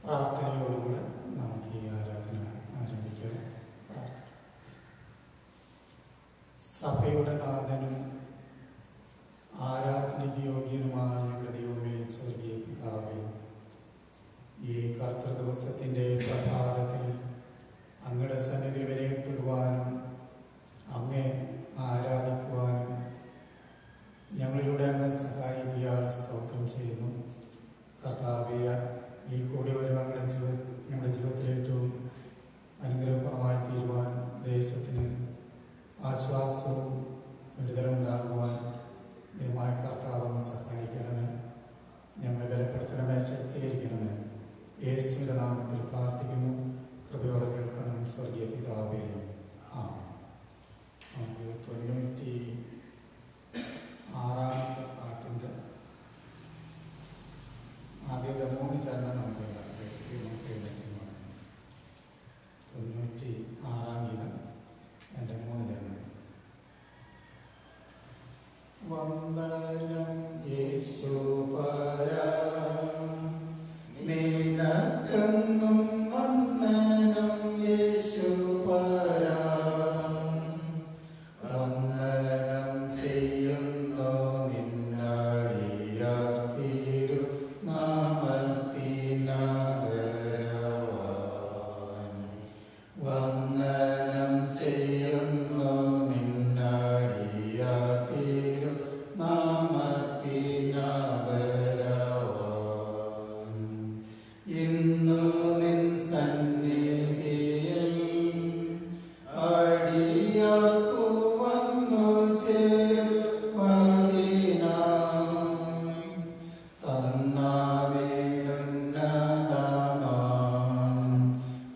പ്രാർത്ഥനയോടുകൂടെ നമുക്ക് ഈ ആരാധന ആരംഭിക്കാം. സഭയുടെ നാഥനും ആരാധനയ്ക്ക് യോഗ്യനുമായ ഞങ്ങളുടെ ദൈവമേ, സ്വർഗീയ പിതാവേ, ഈ കർത്തൃ ദിവസത്തിൻ്റെ പ്രഭാതത്തിൽ അങ്ങയുടെ സന്നിധി വിലയിരുത്തുവാനും അങ്ങേ ആരാധിക്കുവാനും ഞങ്ങളിലൂടെ അങ്ങ് സഹായിക്കാൻ സ്തോത്രം ചെയ്യുന്നു. കർത്താവേ, ഈ കൂടി വരുവാൻ ഞങ്ങളുടെ ജീവിതത്തിൽ ഏറ്റവും അനുഗ്രഹപ്രദമായി തീരുവാൻ, ദേശത്തിന് ആശ്വാസവും വിടുതലുണ്ടാകുവാൻ ദൈവമായ കർത്താവെന്ന് സഹായിക്കണമേ. ഞങ്ങളെ ബലപ്പെടുത്തണമേ, ശക്തീകരിക്കണമേ. യേശുവിന്റെ നാമത്തിൽ പ്രാർത്ഥിക്കുന്നു. കൃപയോടെ കേൾക്കണം സ്വർഗീയ പിതാവേ. ആ 96 പാട്ടിൻ്റെ ആദ്യത്തെ 3 ചരണം നമുക്ക് 96 ഗീതം എൻ്റെ 3 ചരണം. വന്ദനം യേശുപരാ, നിനക്കെന്നും വന്ദനം യേശുപരാ, വന്ദനം ചെയ്യുന്നു നിന്നടിയാർത്തിരു നാമത്തിനാദരവാൻ, വന്ദനം ചെയ്യുന്നു നിന്നടിയാർത്തിരു നാമത്തിനാദരവാൻ. ഇന്നു നിൻ സന്നിധിയിൽ അടിയാർക്കു വന്നു ചേരുവതിനായി തന്നാവിനുന്നതമാം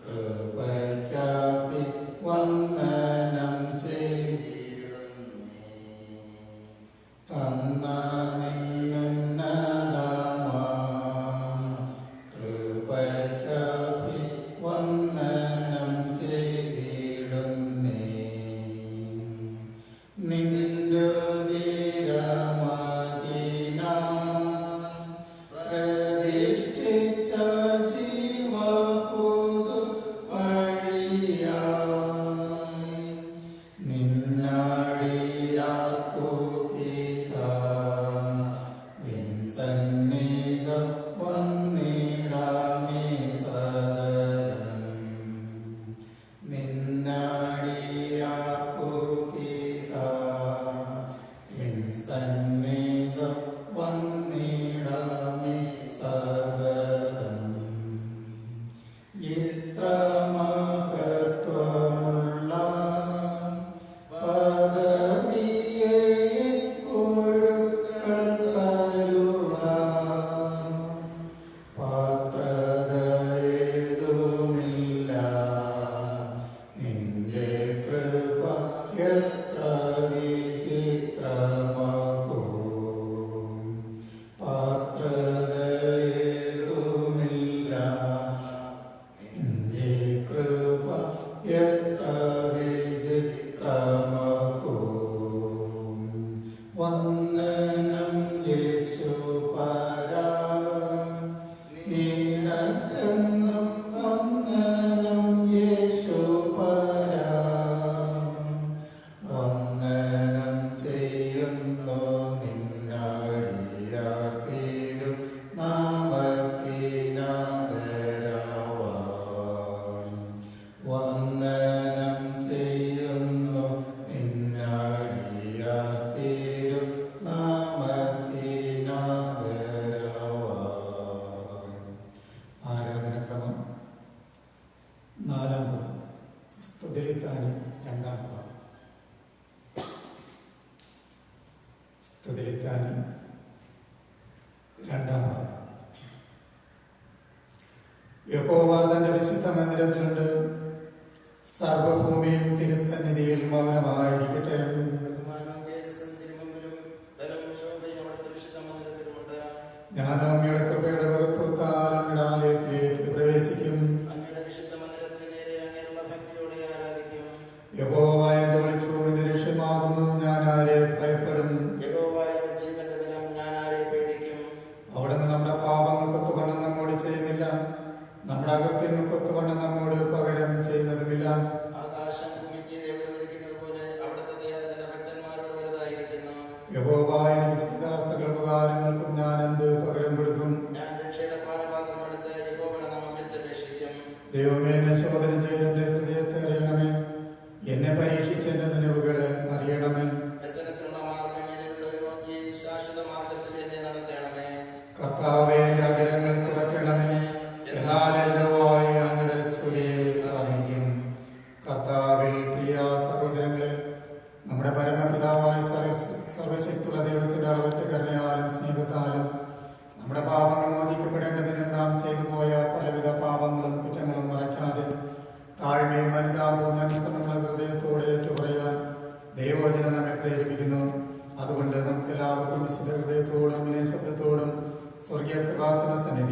കൃപയ്ക്കായി വന്ദനം ചെയ്തിടുന്നേ. തന്നാവിനുന്നതമാം കൃപയ്ക്കായി വന്ദനം ചെയ്തിടുന്നേ. നിന്നുദിരമതിനാൽ പ്രതിഷ്ഠിച്ച ജീവപുതു വഴിയായി നിന്നടിയാർക്കു പിതാവിൻ സന്നിധം വന്നിടാമേ സദയം. നിന്നടിയാർക്കു പിതാവിൻ സന്നിധം വന്നിടാമേ സദയം. ഇത്ര മഹത്വമുള്ള പദവിയെ ഇപ്പോഴും കരുളാം. പാത്രതയേതുമില്ല നിന്റെ കൃപ എത്ര വിചിത്രമാകൂ. പാത്രതയേതുമില്ല നിന്റെ കൃപ എത്ര വിചിത്രമാകൂ. വന്ദനം യേശുപരാ, നിനക്കെന്നും വന്ദനം യേശുപരാ, വന്ദനം ചെയ്യുന്നു നിന്നടിയാർത്തിരു നാമത്തിനാദരവാൻ, വന്ദനം ചെയ്യുന്നു നിന്നടിയാർത്തിരു നാമത്തിനാദരവാൻ. ആരാധനക്രമം 4 സ്തുതിലിത്താനും 2 സ്തുതിലിത്താനും 2 യഹോവ തന്റെ വിശുദ്ധ മന്ദിരത്തിലുണ്ട്, സർവഭൂമിയും തിരുസന്നിധിയിൽ മൗനമായിരിക്കട്ടെ. ഞാനോ അങ്ങയുടെ കൃപയുടെ മഹത്വത്താൽ അങ്ങയുടെ ആലയത്തിലേക്ക് പ്രവേശിക്കും. യഹോവ എന്റെ വെളിച്ചവും എന്റെ രക്ഷയുമാകുന്നു, ഞാൻ ആരെ ഭയപ്പെടും. അവിടുന്ന് നമ്മുടെ പാപങ്ങൾ കൊത്തുകൊണ്ട് നമ്മോട് ചെയ്യുന്നില്ല,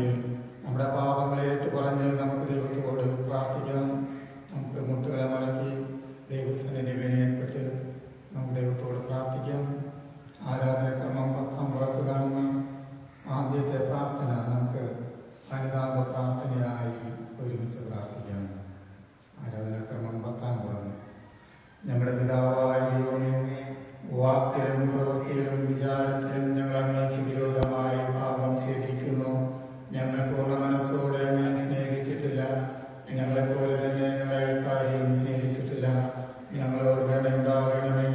സന്നിധിയിൽ നമ്മുടെ പാപങ്ങളെ ഏറ്റുപറഞ്ഞ് നമുക്ക് ദൈവത്തോട് പ്രാർത്ഥിക്കാം. നമുക്ക് മുട്ടുകളെ മടക്കി ദൈവസന്നിധി വിനയപ്പെട്ട് നമുക്ക് ദൈവത്തോട് പ്രാർത്ഥിക്കാം. ആരാധനക്രമം 10-ാം പുറത്ത് കാണുന്ന ആദ്യത്തെ പ്രാർത്ഥന നമുക്ക് അനുതാപ പ്രാർത്ഥനയായി ഒരുമിച്ച് പ്രാർത്ഥിക്കാം. ആരാധനക്രമം 10-ാം പുറം. ഞങ്ങളുടെ പിതാവായ ദൈവമേ, വാക്കിലും പ്രവൃത്തിയിലും വിചാരത്തിലും ഞങ്ങൾ അങ്ങേക്ക് വിരോധമായി പാപം ചെയ്തിരിക്കുന്നു. ഞങ്ങൾ പൂർണ്ണ മനസ്സോടെ അങ്ങനെ സ്നേഹിച്ചിട്ടില്ല. ഞങ്ങളെപ്പോലെ തന്നെ ഞങ്ങളുടെ അയൽക്കാരെയും സ്നേഹിച്ചിട്ടില്ല. ഞങ്ങളോട് കരുണയുണ്ടാകണമേ.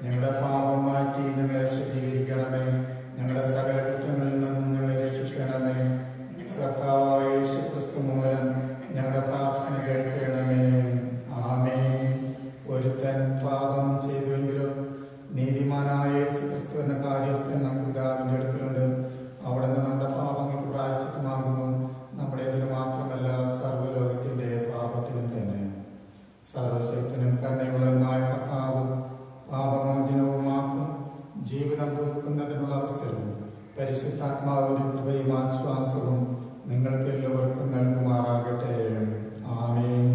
ഞങ്ങളുടെ പാപം മാറ്റി ഞങ്ങളെ ശുദ്ധീകരിക്കണമേ. ഞങ്ങളുടെ സകല കുറ്റങ്ങളിൽ നിന്നും ഞങ്ങളെ രക്ഷിക്കണമേ. കർത്താവായ യേശുക്രിസ്തു മൂലം ഞങ്ങളുടെ പ്രാർത്ഥന കേൾക്കണമേ. ആമേൻ. ഒരുത്തൻ പാപം ചെയ്തുവെങ്കിലും നീതിമാനായ യേശുക്രിസ്തു എന്ന കാര്യസ്ഥൻ നമ്മുടെ പിതാവിന്റെ അടുക്കലുണ്ട്. അവിടെ നിന്ന് നമ്മുടെ പാപങ്ങൾക്ക് പ്രായശ്ചിത്തമാകുന്നു. നമ്മുടേതിന് മാത്രമല്ല, സർവ്വലോകത്തിന്റെ പാപത്തിനും തന്നെ. സർവശക്തനും കരുണയുള്ളതുമായ കർത്താവും പാപമോചനവും മാപ്പും ജീവിതം പുതുക്കുന്നതിനുള്ള അവസരവും പരിശുദ്ധാത്മാവിന്റെ കൃപയും ആശ്വാസവും നിങ്ങൾക്ക് എല്ലാവർക്കും നൽകുമാറാകട്ടെ. ആമേൻ.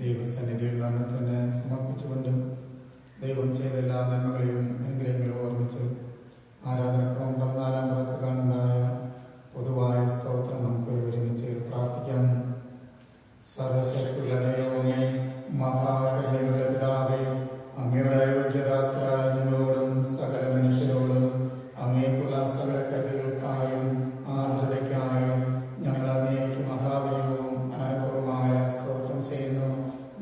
ദൈവസന്നിധിയിൽ നമ്മെ തന്നെ സമർപ്പിച്ചുകൊണ്ട് ദൈവം ചെയ്ത എല്ലാ നന്മകളെയും അനുഗ്രഹങ്ങളും ഓർമ്മിച്ച് ആരാധനക്രമം 14-ാം പുറത്ത് കാണുന്നതായ പൊതുവായ സ്തോത്രം നമുക്ക് ഒരുമിച്ച് പ്രാർത്ഥിക്കാം. സർവശക്തിയുള്ള ദൈവമേ, മഹാകരുണയുള്ള പിതാവേ, അങ്ങയുടെ അയോഗ്യദാസരായ ഞങ്ങളോടും സകല മനുഷ്യരോടും അങ്ങേക്കുള്ള സകല കരുതകൾക്കായും ആർദ്രതയ്ക്കായും ഞങ്ങൾ അങ്ങേക്ക് മഹാബലിയവും മനഃപൂർവമായ സ്തോത്രം ചെയ്യുന്നു.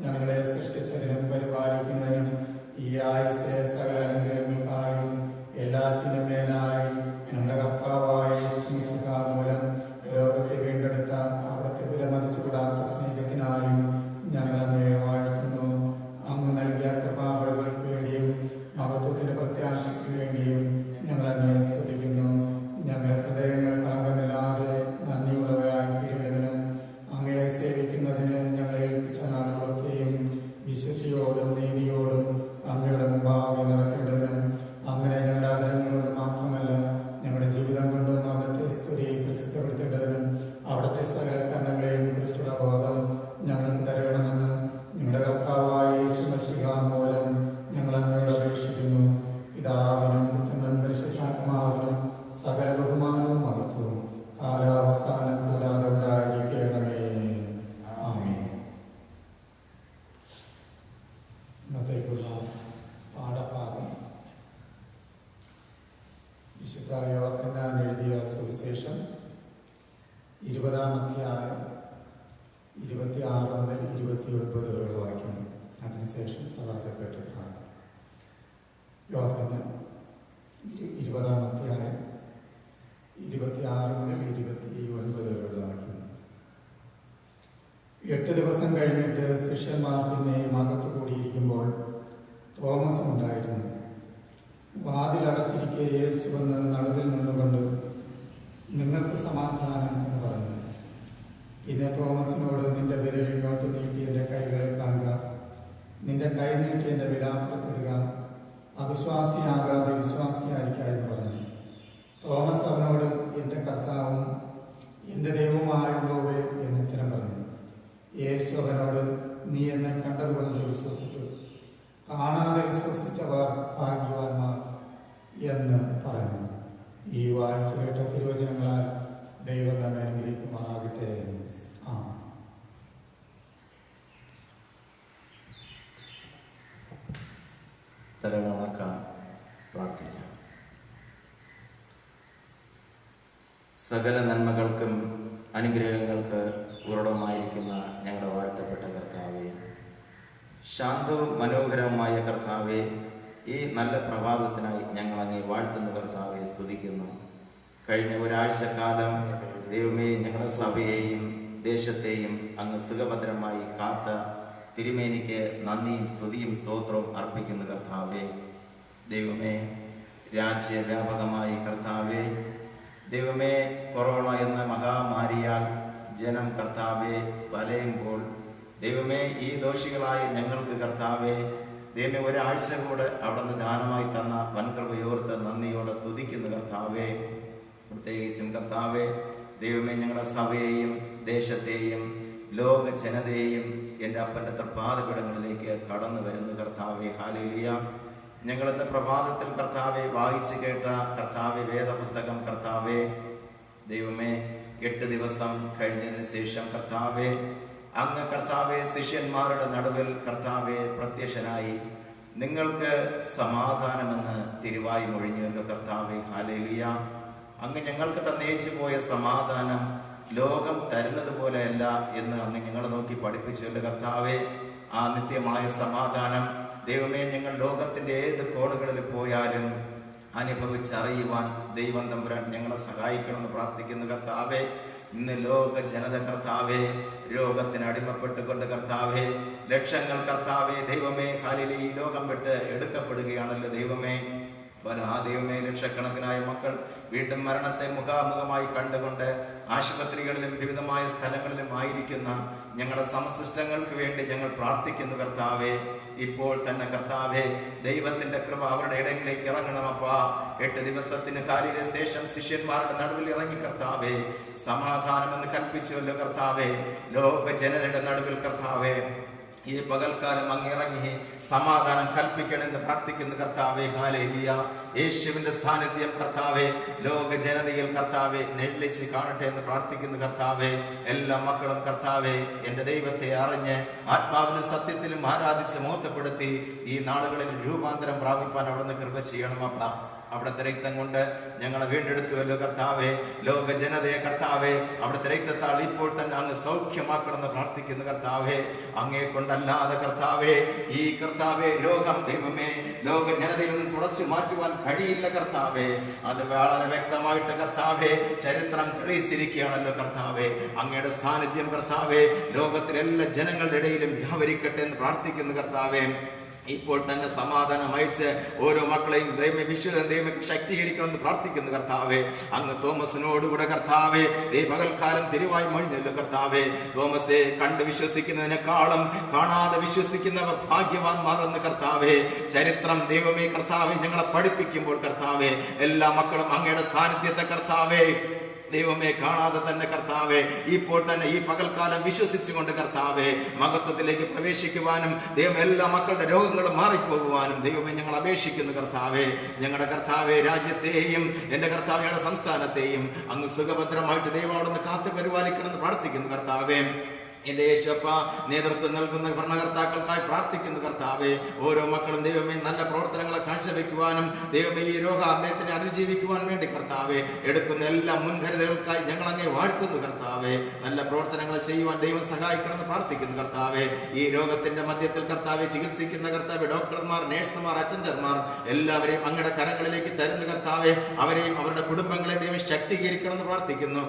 ഞങ്ങളെ സൃഷ്ടിച്ചതിനും പരിപാലിക്കുന്നതിനും ഈ ആയുസ്സിലെ സകല അനുഗ്രഹങ്ങൾക്കായും എല്ലാറ്റിനും മേലായി ഞങ്ങളുടെ കർത്താവായ യേശുമിശിഹ മൂലം ലോകത്തെ വീണ്ടെടുത്ത അവിടുത്തെ വിലമതിച്ചുകൂടാത്ത സ്നേഹത്തിനായും ഞങ്ങൾ അങ്ങയെ വാഴ്ത്തുന്നു. അങ്ങ് നൽകിയ കൃപാവഴികൾക്ക് വേണ്ടിയും മഹത്വത്തിന്റെ പ്രത്യാശയ്ക്ക് വേണ്ടിയും ഞങ്ങൾ അങ്ങയെ സ്തുതിക്കുന്നു. ഞങ്ങളുടെ ഹൃദയങ്ങൾ കളങ്കമില്ലാതെ നന്ദിയുള്ളവരായി തീരുന്നതിനും അങ്ങയെ സേവിക്കുന്നതിന് ഞങ്ങളെ ഏൽപ്പിച്ച നാളുകളൊക്കെയും വിശുദ്ധിയോടും നീതിയോടും അങ്ങയുടെ മുമ്പാകെ നടക്കേണ്ടതിനും അങ്ങനെ ഞങ്ങളുടെ ആദരങ്ങളോട് മാത്രമല്ല ഞങ്ങളുടെ ജീവിതം കൊണ്ടും അവിടുത്തെ സ്തുതി പ്രസിദ്ധപ്പെടുത്തേണ്ടതിനും അവിടുത്തെ സകല കർമ്മങ്ങളെയും കുറിച്ചുള്ള ബോധം ഞങ്ങൾക്ക് തരണമെന്ന് ഞങ്ങളുടെ കർത്താവായ യേശുമിശിഹ മൂലം ഞങ്ങൾ അങ്ങയോട് അപേക്ഷിക്കുന്നു. പിതാവിനും പുത്രനും പരിശുദ്ധാത്മാവിനും സകല ബഹുമാനവും മഹത്വവും കാലാവസാനം കൂടാതെ ഉണ്ടായിരിക്കണമേ. ആമേൻ. ഇന്നത്തേക്കുള്ള പാഠഭാഗം വിശുദ്ധ യോഹന്നാൻ എഴുതിയ സുവിശേഷം 20-ാം അധ്യായം 26 മുതൽ 29 വരെയുള്ള വാക്യം. അതിനുശേഷം സഭാ സെക്രട്ടറി പ്രാർത്ഥന. യോഹന്നാൻ 20-ാം അധ്യായം 26 മുതൽ 29 വരെയുള്ള വാക്യം. 8 ദിവസം കഴിഞ്ഞിട്ട് ശിഷ്യന്മാർ പിന്നെയും അകത്തു കൂടിയിരിക്കുമ്പോൾ തോമസ് ഉണ്ടായിരുന്നു. വാതിലടച്ചിരിക്കെ യേശു വന്ന് നടുവിൽ നിന്നുകൊണ്ട് നിങ്ങൾക്ക് സമാധാനം എന്ന് പറഞ്ഞു. പിന്നെ തോമസിനോട് നിന്റെ വിരൽ ഇങ്ങോട്ട് നീട്ടി എൻ്റെ കൈകളെ കാണുക, നിന്റെ കൈ നീട്ടി എൻ്റെ വിലാപ്പുറത്തിടുക, അവിശ്വാസിയാകാതെ വിശ്വാസിയായിരിക്ക എന്ന് പറഞ്ഞു. തോമസ് അവനോട് എൻ്റെ കർത്താവും എൻ്റെ ദൈവവുമായുള്ളവേ എന്ന് ഉത്തരം പറഞ്ഞു. യേശു അവനോട് നീ എന്നെ കണ്ടതുകൊണ്ട് വിശ്വസിച്ചു, കാണാതെ വിശ്വസിച്ചവർ ഭാഗ്യവാന്മാർ എന്ന് പറഞ്ഞു. ഈ വായിച്ചു കേട്ട തിരുവചനങ്ങളാൽ ദൈവം നമ്മെ അനുഗ്രഹിക്കുമാറാകട്ടെ. തലവണക്കാൻ പ്രാർത്ഥിക്കാം. സകല നന്മകൾക്കും അനുഗ്രഹങ്ങൾക്ക് ഉറവിടമായിരിക്കുന്ന ഞങ്ങളുടെ വാഴ്ത്തപ്പെട്ട കർത്താവേ, ശാന്തവും മനോഹരവുമായ കർത്താവേ, ഈ നല്ല പ്രഭാതത്തിനായി ഞങ്ങൾ അങ്ങേ വാഴ്ത്തുന്ന കർത്താവെ സ്തുതിക്കുന്നു. കഴിഞ്ഞ ഒരാഴ്ചക്കാലം ദൈവമേ ഞങ്ങളുടെ സഭയെയും ദേശത്തെയും അങ്ങ് സുഖഭദ്രമായി കാത്ത തിരുമേനിക്ക് നന്ദിയും സ്തുതിയും സ്തോത്രവും അർപ്പിക്കുന്ന കർത്താവേ. ദൈവമേ, രാജ്യവ്യാപകമായി കർത്താവേ, ദൈവമേ, കൊറോണ എന്ന മഹാമാരിയാൽ ജനം കർത്താവെ വലയുമ്പോൾ ദൈവമേ, ഈ ദോഷികളായ ഞങ്ങൾക്ക് കർത്താവെ ദൈവമേ ഒരാഴ്ച കൂടെ അവിടുന്ന് ദാനമായി തന്ന വൻകൃപയോർത്ത് നന്ദിയോടെ സ്തുതിക്കുന്ന കർത്താവെ. പ്രത്യേകിച്ചും കർത്താവെ ദൈവമേ, ഞങ്ങളുടെ സഭയെയും ദേശത്തെയും ലോക ജനതയെയും എൻ്റെ അപ്പൻ്റെ തൃപ്പാദപീഠങ്ങളിലേക്ക് കടന്നു വരുന്നു കർത്താവെ. ഹല്ലേലൂയ. ഞങ്ങളിന്ന് പ്രഭാതത്തിൽ കർത്താവെ വായിച്ചു കേട്ട കർത്താവെ വേദപുസ്തകം കർത്താവെ ദൈവമേ 8 ദിവസം കഴിഞ്ഞതിന് ശേഷം കർത്താവെ അങ്ങ് കർത്താവെ ശിഷ്യന്മാരുടെ നടുവിൽ കർത്താവെ പ്രത്യക്ഷനായി നിങ്ങൾക്ക് സമാധാനമെന്ന് തിരുവായി മൊഴിഞ്ഞുവല്ലോ കർത്താവെ. ഹല്ലേലൂയ. അങ്ങ് ഞങ്ങൾക്ക് തന്നേച്ചു പോയ സമാധാനം ലോകം തരുന്നത് പോലെയല്ല എന്ന് അങ്ങ് ഞങ്ങളെ നോക്കി പഠിപ്പിച്ചല്ലോ കർത്താവെ. ആ നിത്യമായ സമാധാനം ദൈവമേ ഞങ്ങൾ ലോകത്തിന്റെ ഏത് കോണുകളിൽ പോയാലും അനുഭവിച്ചറിയുവാൻ ദൈവം തമ്പുരാൻ ഞങ്ങളെ സഹായിക്കണമെന്ന് പ്രാർത്ഥിക്കുന്നു കർത്താവെ. ഇന്ന് ലോക ജനത കർത്താവെ രോഗത്തിന് അടിമപ്പെട്ടുകൊണ്ട് കർത്താവെ ലക്ഷങ്ങൾ കർത്താവെ ദൈവമേ ഹാലിലെ ഈ ലോകം വിട്ട് എടുക്കപ്പെടുകയാണല്ലോ ദൈവമേ. ദൈവമേ, ലക്ഷക്കണക്കിനായ മക്കൾ വീണ്ടും മരണത്തെ മുഖാമുഖമായി കണ്ടുകൊണ്ട് ആശുപത്രികളിലും വിവിധമായ സ്ഥലങ്ങളിലും ആയിരിക്കുന്ന ഞങ്ങളുടെ സമസിഷ്ടങ്ങൾക്ക് വേണ്ടി ഞങ്ങൾ പ്രാർത്ഥിക്കുന്നു കർത്താവെ. ഇപ്പോൾ തന്നെ കർത്താവെ ദൈവത്തിന്റെ കൃപ അവരുടെ ഇടങ്ങളിലേക്ക് ഇറങ്ങണമപ്പാ. 8 ദിവസത്തിന് കാലിലെ ശേഷം ശിഷ്യന്മാരുടെ നടുവിൽ ഇറങ്ങി കർത്താവെ സമാധാനമെന്ന് കൽപ്പിച്ചുവല്ലോ കർത്താവെ. ലോക ജനതയുടെ നടുവിൽ കർത്താവെ ഈ പകൽക്കാലം അങ്ങിറങ്ങി സമാധാനം കൽപ്പിക്കണമെന്ന് പ്രാർത്ഥിക്കുന്നു കർത്താവെ. ഹല്ലേലൂയ. യേശുവിന്റെ സാന്നിധ്യം കർത്താവെ ലോക ജനതയിൽ കർത്താവെ നെല്ലിച്ച് കാണട്ടെ എന്ന് പ്രാർത്ഥിക്കുന്നു കർത്താവെ. എല്ലാ മക്കളും കർത്താവെ എന്റെ ദൈവത്തെ അറിഞ്ഞ് ആത്മാവിലും സത്യത്തിലും ആരാധിച്ച് മോത്തപ്പെടുത്തി ഈ നാളുകളിൽ രൂപാന്തരം പ്രാപിപ്പാൻ അവിടുന്ന് കൃപ ചെയ്യണമപ്പ. അവിടുത്തെ രക്തം കൊണ്ട് ഞങ്ങളെ വീണ്ടെടുത്തുവല്ലോ കർത്താവെ. ലോക ജനതയെ കർത്താവെ അവിടുത്തെ രക്തത്താൽ ഇപ്പോൾ തന്നെ അങ്ങ് സൗഖ്യമാക്കണമെന്ന് പ്രാർത്ഥിക്കുന്നു കർത്താവെ. അങ്ങേ കൊണ്ടല്ലാതെ കർത്താവെ ഈ കർത്താവെ രോഗം ദൈവമേ ലോക ജനതയൊന്നും തുടച്ചു മാറ്റുവാൻ കഴിയില്ല കർത്താവെ. അത് വളരെ വ്യക്തമായിട്ട് കർത്താവെ ചരിത്രം തെളിയിച്ചിരിക്കുകയാണല്ലോ കർത്താവെ. അങ്ങയുടെ സാന്നിധ്യം കർത്താവെ ലോകത്തിലെ എല്ലാ ജനങ്ങളുടെ ഇടയിലും വ്യാപരിക്കട്ടെ എന്ന് പ്രാർത്ഥിക്കുന്നു കർത്താവെ. ഇപ്പോൾ തന്നെ സമാധാനം അയച്ച് ഓരോ മക്കളെയും ദൈവം ശക്തീകരിക്കണമെന്ന് പ്രാർത്ഥിക്കുന്നു കർത്താവെ. അങ്ങ് തോമസിനോടുകൂടെ കർത്താവെ പകൽക്കാലം തിരുവായി മൊഴിഞ്ഞല്ലോ കർത്താവെ. തോമസെ കണ്ട് വിശ്വസിക്കുന്നതിനേക്കാളും കാണാതെ വിശ്വസിക്കുന്നവർ ഭാഗ്യവാന്മാർ എന്ന് കർത്താവെ ചരിത്രം ദൈവമേ കർത്താവെ ഞങ്ങളെ പഠിപ്പിക്കുമ്പോൾ കർത്താവെ എല്ലാ മക്കളും അങ്ങയുടെ സാന്നിധ്യത്തെ കർത്താവെ ദൈവമേ കാണാതെ തന്നെ കർത്താവെ ഇപ്പോൾ തന്നെ ഈ പകൽക്കാലം വിശ്വസിച്ചുകൊണ്ട് കർത്താവെ മഹത്വത്തിലേക്ക് പ്രവേശിക്കുവാനും ദൈവം എല്ലാ മക്കളുടെ രോഗങ്ങളും മാറിപ്പോകുവാനും ദൈവമേ ഞങ്ങൾ അപേക്ഷിക്കുന്നു കർത്താവെ. ഞങ്ങളുടെ കർത്താവെ രാജ്യത്തെയും എൻ്റെ കർത്താവയുടെ സംസ്ഥാനത്തെയും അങ്ങ് സുഖഭദ്രമായിട്ട് ദൈവം അവിടെ നിന്ന് കാത്തു പരിപാലിക്കണമെന്ന് പ്രാർത്ഥിക്കുന്നു കർത്താവെ. എന്റെ യേശുവപ്പ നേതൃത്വം നൽകുന്ന ഭരണകർത്താക്കൾക്കായി പ്രാർത്ഥിക്കുന്നു കർത്താവെ. ഓരോ മക്കളും ദൈവമേ നല്ല പ്രവർത്തനങ്ങളെ കാഴ്ചവെക്കുവാനും ദൈവമേ ഈ രോഗ അദ്ദേഹത്തിനെ അതിജീവിക്കുവാൻ വേണ്ടി കർത്താവെ എടുക്കുന്ന എല്ലാ മുൻകരുതലുകൾക്കായി ഞങ്ങൾ അങ്ങേ വാഴ്ത്തുന്നു കർത്താവെ. നല്ല പ്രവർത്തനങ്ങൾ ചെയ്യുവാൻ ദൈവം സഹായിക്കണമെന്ന് പ്രാർത്ഥിക്കുന്നു കർത്താവെ. ഈ രോഗത്തിന്റെ മധ്യത്തിൽ കർത്താവെ ചികിത്സിക്കുന്ന കർത്താവെ ഡോക്ടർമാർ, നഴ്സുമാർ, അറ്റൻഡർമാർ എല്ലാവരെയും അങ്ങയുടെ കരങ്ങളിലേക്ക് തരുന്നു കർത്താവെ. അവരെയും അവരുടെ കുടുംബങ്ങളെയും ദൈവം ശക്തീകരിക്കണമെന്ന് പ്രാർത്ഥിക്കുന്നു.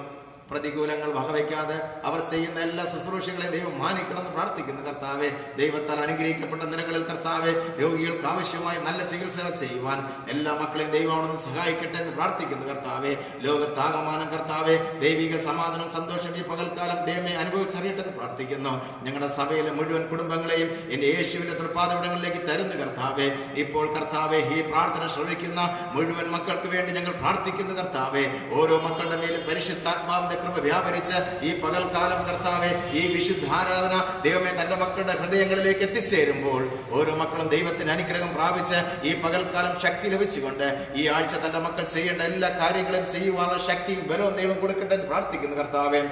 പ്രതികൂലങ്ങൾ വകവയ്ക്കാതെ അവർ ചെയ്യുന്ന എല്ലാ ശുശ്രൂഷകളെയും ദൈവം മാനിക്കണമെന്ന് പ്രാർത്ഥിക്കുന്നു കർത്താവെ. ദൈവത്താൽ അനുഗ്രഹിക്കപ്പെട്ട നിലകളിൽ കർത്താവെ രോഗികൾക്ക് ആവശ്യമായ നല്ല ചികിത്സകൾ ചെയ്യുവാൻ എല്ലാ മക്കളെയും ദൈവം അവിടെ സഹായിക്കട്ടെ എന്ന് പ്രാർത്ഥിക്കുന്നു കർത്താവെ. ലോകത്താകമാനം കർത്താവെ ദൈവിക സമാധാനം സന്തോഷം ഈ പകൽക്കാലം ദൈവമേ അനുഭവിച്ചറിയട്ടെ എന്ന് പ്രാർത്ഥിക്കുന്നു. ഞങ്ങളുടെ സഭയിലെ മുഴുവൻ കുടുംബങ്ങളെയും എൻ്റെ യേശുവിന്റെ തൃപ്പാദപീഠങ്ങളിലേക്ക് തരുന്നു കർത്താവെ. ഇപ്പോൾ കർത്താവെ ഈ പ്രാർത്ഥന ശ്രവിക്കുന്ന മുഴുവൻ മക്കൾക്ക് വേണ്ടി ഞങ്ങൾ പ്രാർത്ഥിക്കുന്നു കർത്താവെ. ഓരോ മക്കളുടെ മേലും പരിശുദ്ധാത്മാവിന്റെ കൃപ വ്യാപരിച്ച് ഈ പകൽക്കാലം കർത്താവെ ഈ വിശുദ്ധാരാധന ദൈവമേ തന്റെ മക്കളുടെ ഹൃദയങ്ങളിലേക്ക് എത്തിച്ചേരുമ്പോൾ ഓരോ മക്കളും ദൈവത്തിന് അനുഗ്രഹം പ്രാപിച്ച് ഈ പകൽക്കാലം ശക്തി ലഭിച്ചുകൊണ്ട് ഈ ആഴ്ച തന്റെ മക്കൾ ചെയ്യേണ്ട എല്ലാ കാര്യങ്ങളും ചെയ്യുവാനുള്ള ശക്തിയും ബലവും ദൈവം കൊടുക്കട്ടെ എന്ന് പ്രാർത്ഥിക്കുന്നു കർത്താവെ.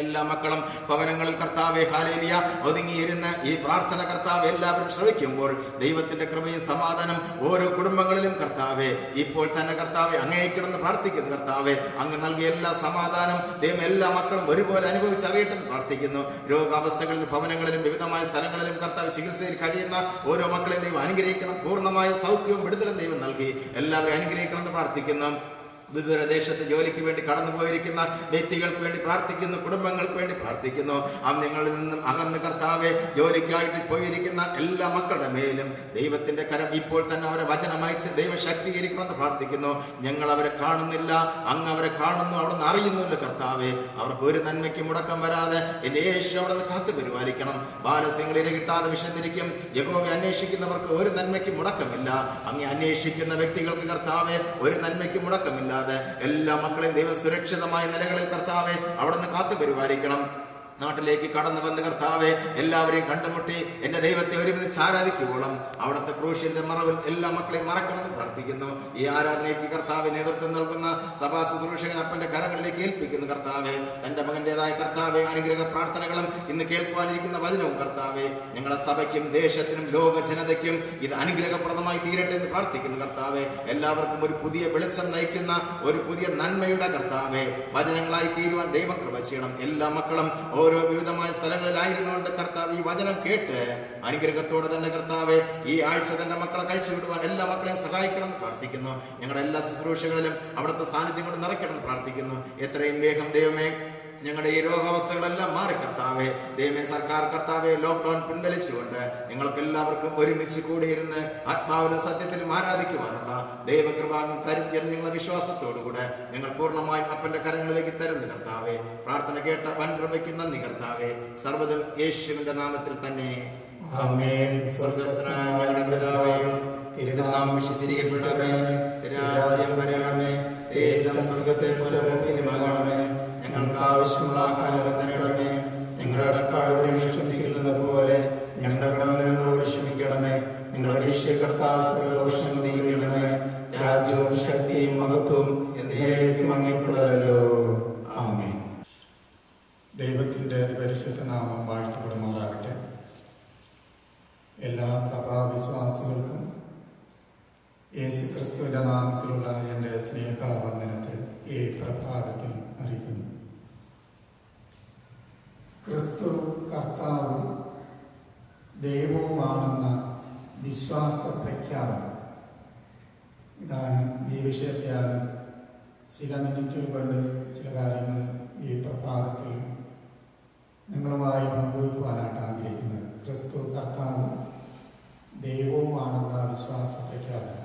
എല്ലാ മക്കളും ഭവനങ്ങളിൽ കർത്താവെ ഹല്ലേലൂയ ഒതുങ്ങിയിരുന്ന് ഈ പ്രാർത്ഥന കർത്താവെ എല്ലാവരും ശ്രവിക്കുമ്പോൾ ദൈവത്തിന്റെ കൃപയും സമാധാനം ഓരോ കുടുംബങ്ങളിലും കർത്താവെ ഇപ്പോൾ തന്നെ കർത്താവെ അങ്ങേക്കിടന്ന് പ്രാർത്ഥിക്കുന്നു കർത്താവെ. അങ്ങ് നൽകിയ എല്ലാ സമാധാനം ദൈവം എല്ലാ മക്കളും ഒരുപോലെ അനുഭവിച്ചറിയട്ടെ എന്ന് പ്രാർത്ഥിക്കുന്നു. രോഗാവസ്ഥകളിലും ഭവനങ്ങളിലും വിവിധമായ സ്ഥലങ്ങളിലും കർത്താവ് ചികിത്സയിൽ കഴിയുന്ന ഓരോ മക്കളെയും ദൈവം അനുഗ്രഹിക്കണം. പൂർണ്ണമായ സൗഖ്യവും വിടുതലും ദൈവം നൽകി എല്ലാവരും അനുഗ്രഹിക്കണം എന്ന് പ്രാർത്ഥിക്കുന്നു. വിദൂരദേശത്ത് ജോലിക്ക് വേണ്ടി കടന്നു പോയിരിക്കുന്ന വ്യക്തികൾക്ക് വേണ്ടി പ്രാർത്ഥിക്കുന്നു. കുടുംബങ്ങൾക്ക് വേണ്ടി പ്രാർത്ഥിക്കുന്നു. ഞങ്ങളിൽ നിന്നും അകന്ന് കർത്താവെ ജോലിക്കായിട്ട് പോയിരിക്കുന്ന എല്ലാ മക്കളുടെ മേലും ദൈവത്തിന്റെ കരം ഇപ്പോൾ തന്നെ അവരെ വചനമയച്ച് ദൈവം ശക്തീകരിക്കണമെന്ന് പ്രാർത്ഥിക്കുന്നു. ഞങ്ങൾ അവരെ കാണുന്നില്ല, അങ്ങ് അവരെ കാണുന്നു, അവിടെ നിന്ന് അറിയുന്നുണ്ട് കർത്താവെ. അവർക്ക് ഒരു നന്മയ്ക്ക് മുടക്കം വരാതെ എൻ്റെ യേശു അവിടെ നിന്ന് കാത്തു പരിപാലിക്കണം. ബാലസിംഗളിരെ കിട്ടാതെ വിശന്നിരിക്കും. യഹോവയെ അന്വേഷിക്കുന്നവർക്ക് ഒരു നന്മയ്ക്ക് മുടക്കമില്ല. അങ്ങ് അന്വേഷിക്കുന്ന വ്യക്തികൾക്ക് കർത്താവെ ഒരു നന്മയ്ക്ക് മുടക്കമില്ല. വരാതെ എല്ലാ മക്കളെയും ദൈവം സുരക്ഷിതമായ നിലകളിൽ കർത്താവെ അവിടുന്ന് കാത്തു പരിപാലിക്കണം. നാട്ടിലേക്ക് കടന്നു വന്ന് കർത്താവെ എല്ലാവരെയും കണ്ടുമുട്ടി എന്റെ ദൈവത്തെ ഒരുമിച്ച് ആരാധിക്കുവോളം അവിടുത്തെ ക്രൂശിന്റെ മറവിൽ എല്ലാ മക്കളെയും മറക്കണമെന്ന് പ്രാർത്ഥിക്കുന്നു. ഈ ആരാധനയ്ക്ക് കർത്താവ് നേതൃത്വം നൽകുന്ന സഭാ ശുശ്രൂഷകൻ അപ്പന്റെ കരങ്ങളിലേക്ക് ഏൽപ്പിക്കുന്നു. കർത്താവെ തന്റെ മകന്റേതായ കർത്താവെ അനുഗ്രഹ പ്രാർത്ഥനകളും ഇന്ന് കേൾക്കുവാനിരിക്കുന്ന വചനവും കർത്താവെ ഞങ്ങളുടെ സഭയ്ക്കും ദേശത്തിനും ലോക ജനതയ്ക്കും ഇത് അനുഗ്രഹപ്രദമായി തീരട്ടെ എന്ന് പ്രാർത്ഥിക്കുന്നു. കർത്താവെ എല്ലാവർക്കും ഒരു പുതിയ വെളിച്ചം നയിക്കുന്ന ഒരു പുതിയ നന്മയുടെ കർത്താവെ വചനങ്ങളായി തീരുവാൻ ദൈവം കൃപ ചെയ്യണം. എല്ലാ മക്കളും ഓരോ വിവിധമായ സ്ഥലങ്ങളിലായിരുന്നുകൊണ്ട് കർത്താവ് ഈ വചനം കേട്ട് അനുഗ്രഹത്തോടെ തന്നെ കർത്താവെ ഈ ആഴ്ച തന്നെ മക്കളെ കഴിച്ചു വിടുവാൻ എല്ലാ മക്കളെയും സഹായിക്കണം എന്ന് പ്രാർത്ഥിക്കുന്നു. ഞങ്ങളുടെ എല്ലാ ശുശ്രൂഷകളിലും അവിടുത്തെ സാന്നിധ്യം കൊണ്ട് നിറയ്ക്കണം എന്ന് പ്രാർത്ഥിക്കുന്നു. എത്രയും വേഗം ദൈവമേ ഞങ്ങളുടെ ഈ രോഗാവസ്ഥകളെല്ലാം മാറി കർത്താവെ ദൈവമേ സർക്കാർ കർത്താവെ ലോക്ക്ഡൌൺ പിൻവലിച്ചുകൊണ്ട് നിങ്ങൾക്ക് എല്ലാവർക്കും ഒരുമിച്ച് കൂടിയിരുന്ന് ആത്മാവിലും സത്യത്തിലും ആരാധിക്കുവാനുള്ള ദൈവകൃപാങ്ങും തരും എന്ന് നിങ്ങളുടെ വിശ്വാസത്തോടുകൂടെ ഞങ്ങൾ പൂർണ്ണമായും അപ്പന്റെ കരങ്ങളിലേക്ക് തരുന്നു. കർത്താവെ പ്രാർത്ഥന കേട്ട വൻ കൃപയ്ക്ക് നന്ദി കർത്താവെ. സർവ്വതും യേശുവിന്റെ നാമത്തിൽ തന്നെ ആമേൻ. സ്വർഗ്ഗസ്ഥനായ ഞങ്ങളുടെ പിതാവേ, തിരുനാമം വിശുദ്ധീകരിക്കപ്പെടണമേ, രാജ്യം വരണമേ, ഇഷ്ടം സ്വർഗ്ഗത്തെ പോലെ ഭൂമിയിലുമാകണമേ. ഞങ്ങൾക്ക് ആവശ്യമുള്ള ആഹാരം തരണമേ. ഞങ്ങളുടെ കടക്കാരോട് ക്ഷമിക്കുന്നത് പോലെ ഞങ്ങളുടെ കടങ്ങളോട് ക്ഷമിക്കണമേ. ഞങ്ങളുടെ രക്ഷകർത്താവ് നീങ്ങണമേ. രാജ്യവും ശക്തിയും മഹത്വവും എന്നേക്കും അങ്ങേക്കുള്ളതല്ലോ. ആമേൻ. ദൈവത്തിൻ്റെ പരിശുദ്ധ നാമം വാഴ്ത്തപ്പെടുമാറാകട്ടെ. എല്ലാ സഭാവിശ്വാസികൾക്കും യേശുക്രിസ്തുവിന്റെ നാമത്തിലുള്ള എൻ്റെ സ്നേഹവന്ദനത്തെ ഈ പ്രഭാതത്തിൽ അറിയിക്കുന്നു. ക്രിസ്തു കർത്താവും ദൈവവുമാണെന്ന വിശ്വാസ പ്രഖ്യാപനം, ഇതാണ് ഈ വിഷയത്തെയാണ് ചില മിനിറ്റുകൾ കൊണ്ട് ചില കാര്യങ്ങൾ ഈ പ്രഭാതത്തിൽ നിങ്ങളുമായി പങ്കുവയ്ക്കുവാനായിട്ട് ആഗ്രഹിക്കുന്നത്. ക്രിസ്തു കർത്താവും ദൈവവുമാണെന്ന വിശ്വാസ പ്രഖ്യാപനം.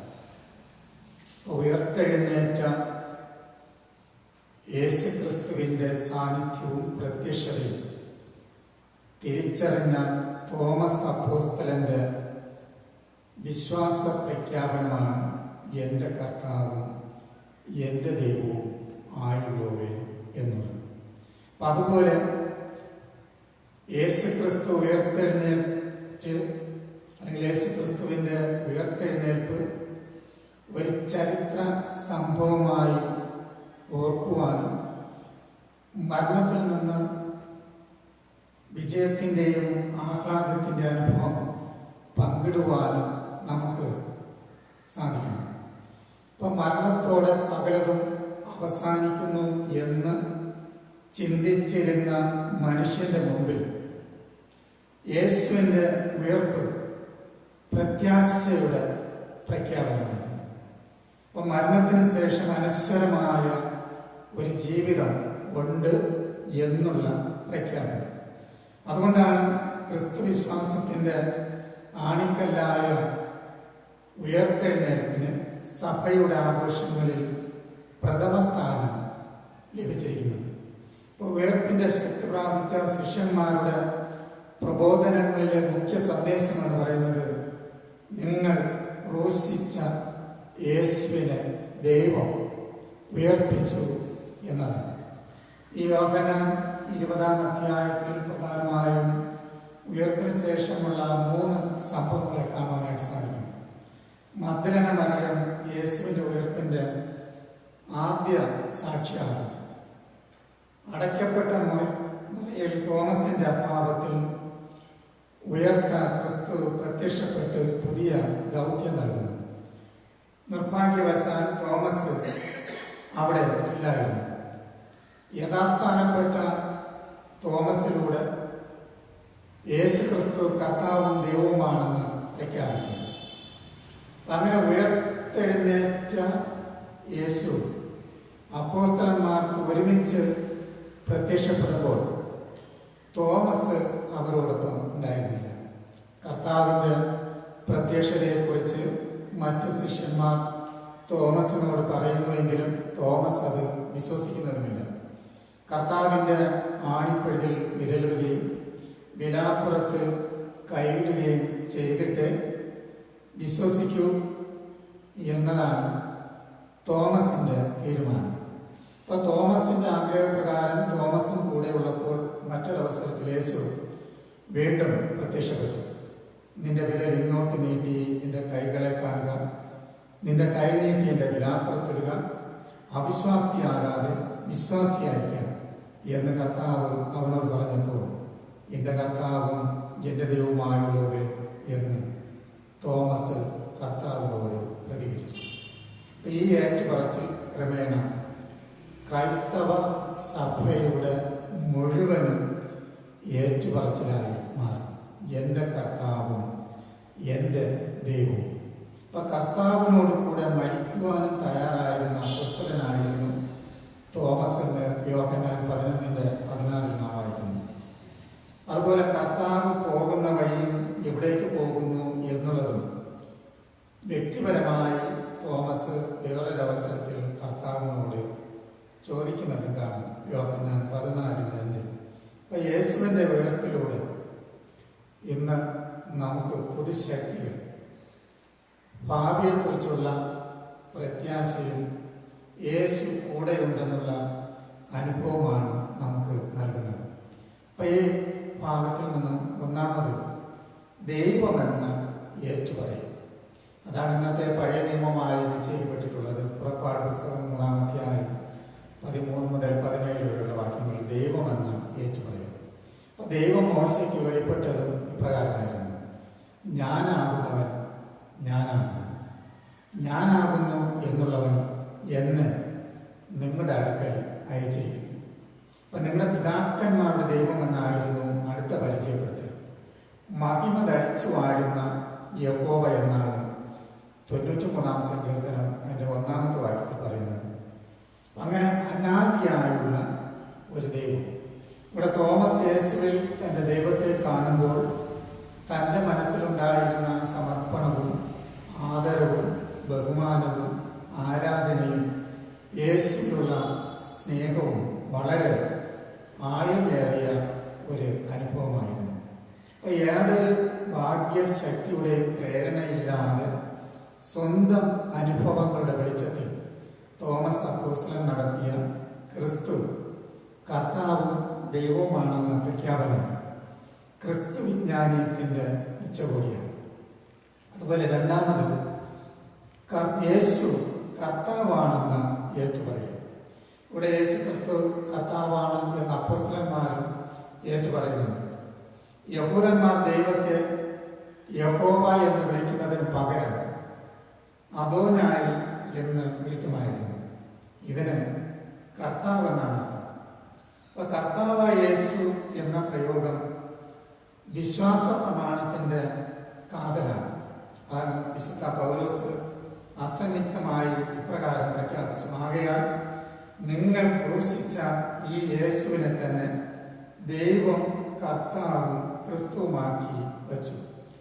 ഉയർത്തെഴുന്നേറ്റ യേശുക്രിസ്തുവിന്റെ സാന്നിധ്യവും പ്രത്യക്ഷതയും തിരിച്ചറിഞ്ഞ തോമസ് അപ്പോസ്തലന്റെ വിശ്വാസ പ്രഖ്യാപനമാണ് എൻ്റെ കർത്താവും എൻ്റെ ദൈവവും ആയുള്ളവേ എന്നുള്ളത്. അപ്പം അതുപോലെ യേശുക്രിസ്തു ഉയർത്തെഴുന്നേറ്റ് അല്ലെങ്കിൽ യേശുക്രിസ്തുവിൻ്റെ ഉയർത്തെഴുന്നേൽപ്പ് ഒരു ചരിത്ര സംഭവമായി ഓർക്കുവാനും മരണത്തിൽ നിന്ന് വിജയത്തിൻ്റെയും ആഹ്ലാദത്തിൻ്റെ അനുഭവം പങ്കിടുവാനും നമുക്ക് സാധിക്കണം. ഇപ്പം മരണത്തോടെ സകലതും അവസാനിക്കുന്നു എന്ന് ചിന്തിച്ചിരുന്ന മനുഷ്യന്റെ മുമ്പിൽ യേശുവിൻ്റെ ഉയർപ്പ് പ്രത്യാശയുടെ പ്രഖ്യാപനമായിരുന്നു. അപ്പം മരണത്തിന് ശേഷം അനശ്വരമായ ഒരു ജീവിതം ഉണ്ട് എന്നുള്ള പ്രഖ്യാപനം. അതുകൊണ്ടാണ് ക്രിസ്തു വിശ്വാസത്തിൻ്റെ ആണിക്കല്ലായ ഉയർത്തെഴുന്നേൽപ്പിന് സഭയുടെ ആഘോഷങ്ങളിൽ പ്രഥമ സ്ഥാനം ലഭിച്ചിരിക്കുന്നത്. ഇപ്പോൾ ഉയർപ്പിൻ്റെ ശക്തി പ്രാപിച്ച ശിഷ്യന്മാരുടെ പ്രബോധനങ്ങളിലെ മുഖ്യ സന്ദേശം എന്ന് പറയുന്നത് നിങ്ങൾ ക്രൂശിച്ച യേശുവിനെ ദൈവം ഉയർപ്പിച്ചു എന്നതാണ്. ഈ യോഹന്നാൻ 20-ാം അധ്യായത്തിൽ പ്രധാനമായും ഉയർപ്പിന് ശേഷമുള്ള 3 സംഭവങ്ങളെ കാണുവാനായിട്ട് സാധിക്കും. മഗ്ദലന മറിയം യേശുവിൻ്റെ ഉയർപ്പിൻ്റെ ആദ്യ സാക്ഷിയാണ്. അടയ്ക്കപ്പെട്ട മുറിയിൽ തോമസിന്റെ അഭാവത്തിൽ ഉയർത്ത ക്രിസ്തു പ്രത്യക്ഷപ്പെട്ട് പുതിയ ദൗത്യം നൽകുന്നു. നിർഭാഗ്യവശാൽ തോമസ് അവിടെ ഇല്ലായിരുന്നു. യഥാസ്ഥാനപ്പെട്ട തോമസിലൂടെ യേശു ക്രിസ്തു കർത്താവും ദൈവവുമാണെന്ന് പ്രഖ്യാപിക്കുന്നു. അങ്ങനെ ഉയർത്തെഴുന്നേറ്റ യേശു അപ്പോസ്തലന്മാർക്ക് ഒരുമിച്ച് പ്രത്യക്ഷപ്പെടുമ്പോൾ തോമസ് അവരോടൊപ്പം ഉണ്ടായിരുന്നില്ല. കർത്താവിൻ്റെ പ്രത്യക്ഷതയെക്കുറിച്ച് മറ്റ് ശിഷ്യന്മാർ തോമസിനോട് പറയുന്നുവെങ്കിലും തോമസ് അത് വിശ്വസിക്കുന്നതുമില്ല. കർത്താവിൻ്റെ ആണിപ്പഴുതിൽ വിരലിടുകയും വിലാപ്പുറത്ത് കൈയിടുകയും ചെയ്തിട്ട് വിശ്വസിക്കൂ എന്നതാണ് തോമസിൻ്റെ തീരുമാനം. അപ്പൊ തോമസിന്റെ ആഗ്രഹപ്രകാരം തോമസും കൂടെ ഉള്ളപ്പോൾ മറ്റൊരവസരത്തിൽ യേശു വീണ്ടും പ്രത്യക്ഷപ്പെട്ടു. നിന്റെ വിരൽ ഇങ്ങോട്ട് നീട്ടി എൻ്റെ കൈകളെ കാണുക, നിന്റെ കൈ നീട്ടി എൻ്റെ വിലാപ്പുറത്തിടുക, അവിശ്വാസിയാകാതെ വിശ്വാസിയായിരിക്കാം എന്ന് കർത്താവ് അവനോട് പറഞ്ഞപ്പോൾ എൻ്റെ കർത്താവും എൻ്റെ ദൈവവുമായുള്ളവേ എന്ന് തോമസ് കർത്താവിനോട് പ്രതികരിച്ചു. ഈ ഏറ്റുപറച്ചിൽ ക്രമേണ ക്രൈസ്തവ സഭയുടെ മുഴുവനും ഏറ്റുപറച്ചിലായി മാറി. എൻ്റെ കർത്താവും എൻ്റെ ദൈവവും. അപ്പൊ കർത്താവിനോട് കൂടെ മരിക്കുവാനും തയ്യാറായിരുന്ന അപ്പോസ്തലനായിരുന്നു തോമസ് എന്ന് യോഹന്നാൻ 11:14 നാം വായിക്കുന്നു. അതുപോലെ കർത്താവ് പോകുന്ന വഴിയും എവിടേക്ക് പോകുന്നു എന്നുള്ളതും വ്യക്തിപരമായി തോമസ് വേറൊരവസരത്തിൽ കർത്താവിനോട് ചോദിക്കുന്നത് കാണാം. യോഹന്നാൻ 14:5. അപ്പൊ യേശുവിൻ്റെ ഉയർപ്പിലൂടെ ഇന്ന് നമുക്ക് പുതുശക്തികൾ, ഭാവിയെക്കുറിച്ചുള്ള പ്രത്യാശയും യേശു കൂടെയുണ്ടെന്നുള്ള അനുഭവമാണ് നമുക്ക് നൽകുന്നത്. അപ്പൊ ഈ ഭാഗത്തിൽ നിന്ന് ഒന്നാമത് ദൈവമെന്ന ഏറ്റുപറയും. അതാണ് ഇന്നത്തെ പഴയ നിയമമായി നിശ്ചയിക്കപ്പെട്ടിട്ടുള്ളത്. പുറപ്പാട് പുസ്തകം 3-ാം അധ്യായം 13 മുതൽ 17 വരെയുള്ള വാക്യങ്ങൾ ദൈവമെന്ന ഏറ്റുപറയും. അപ്പൊ ദൈവം മോശയ്ക്ക് വെളിപ്പെട്ടത് ഇപ്രകാരമായിരുന്നു: ഞാനാകുന്നവൻ ഞാനാകുന്നു, ഞാനാകുന്നു എന്നുള്ളവൻ എന്നെ നിങ്ങളുടെ അടുക്കൽ അയച്ചിരിക്കുന്നു. അപ്പൊ നിങ്ങളുടെ പിതാക്കന്മാരുടെ ദൈവമെന്നായിരുന്നു അടുത്ത പരിചയപ്പെടുത്തൽ. മഹിമ ധരിച്ചു വാഴുന്ന യഹോവ എന്നാണ് 93-ാം സങ്കീർത്തനം അതിൻ്റെ 1-ാമത്തെ വാക്യത്തിൽ പറയുന്നത്. അങ്ങനെ അനാദിയായുള്ള ഒരു ദൈവം. ഇവിടെ തോമസ് യേശുവിൽ തൻ്റെ ദൈവത്തെ കാണുമ്പോൾ തൻ്റെ മനസ്സിലുണ്ടായിരുന്ന സമർപ്പണവും ആദരവും ബഹുമാനവും ആരാധനയും യേശുവിലുള്ള സ്നേഹവും വളരെ ആഴമേറിയ ഒരു അനുഭവമായിരുന്നു. അപ്പോൾ യാതൊരു ഭാഗ്യശക്തിയുടെയും പ്രേരണയില്ലാതെ സ്വന്തം അനുഭവങ്ങളുടെ വെളിച്ചത്തിൽ തോമസ് അപ്പോസ്തലൻ നടത്തിയ ക്രിസ്തു കർത്താവും ദൈവവുമാണെന്ന പ്രഖ്യാപനം ക്രിസ്തു വിജ്ഞാനീയത്തിൻ്റെ ഉച്ചകോടിയാണ്. അതുപോലെ രണ്ടാമത് യേശു കർത്താവാണെന്ന് ഏറ്റുപറയും. ഇവിടെ യേശു ക്രിസ്തു കർത്താവാണ് എന്ന് അപ്പോസ്തലന്മാരും ഏറ്റുപറയുന്നുണ്ട്. യഹൂദന്മാർ ദൈവത്തെ യഹോവ എന്ന് വിളിക്കുന്നതിന് പകരം അദോനായി എന്ന് വിളിക്കുമായിരുന്നു. ഇതിന് കർത്താവ് എന്നാണ് അർത്ഥം. അപ്പൊ കർത്താവായ യേശു എന്ന പ്രയോഗം വിശ്വാസ പ്രമാണത്തിന്റെ കാതലാണ്. അതാണ് വിശുദ്ധ പൗലോസ് അസന്നിഗ്ധമായി ഇപ്രകാരം പ്രഖ്യാപിച്ചു: ആകയാൽ നിങ്ങൾ ക്രൂശിച്ച ഈ യേശുവിനെ തന്നെ ദൈവം കർത്താവും ക്രിസ്തുവുമാക്കി വച്ചു.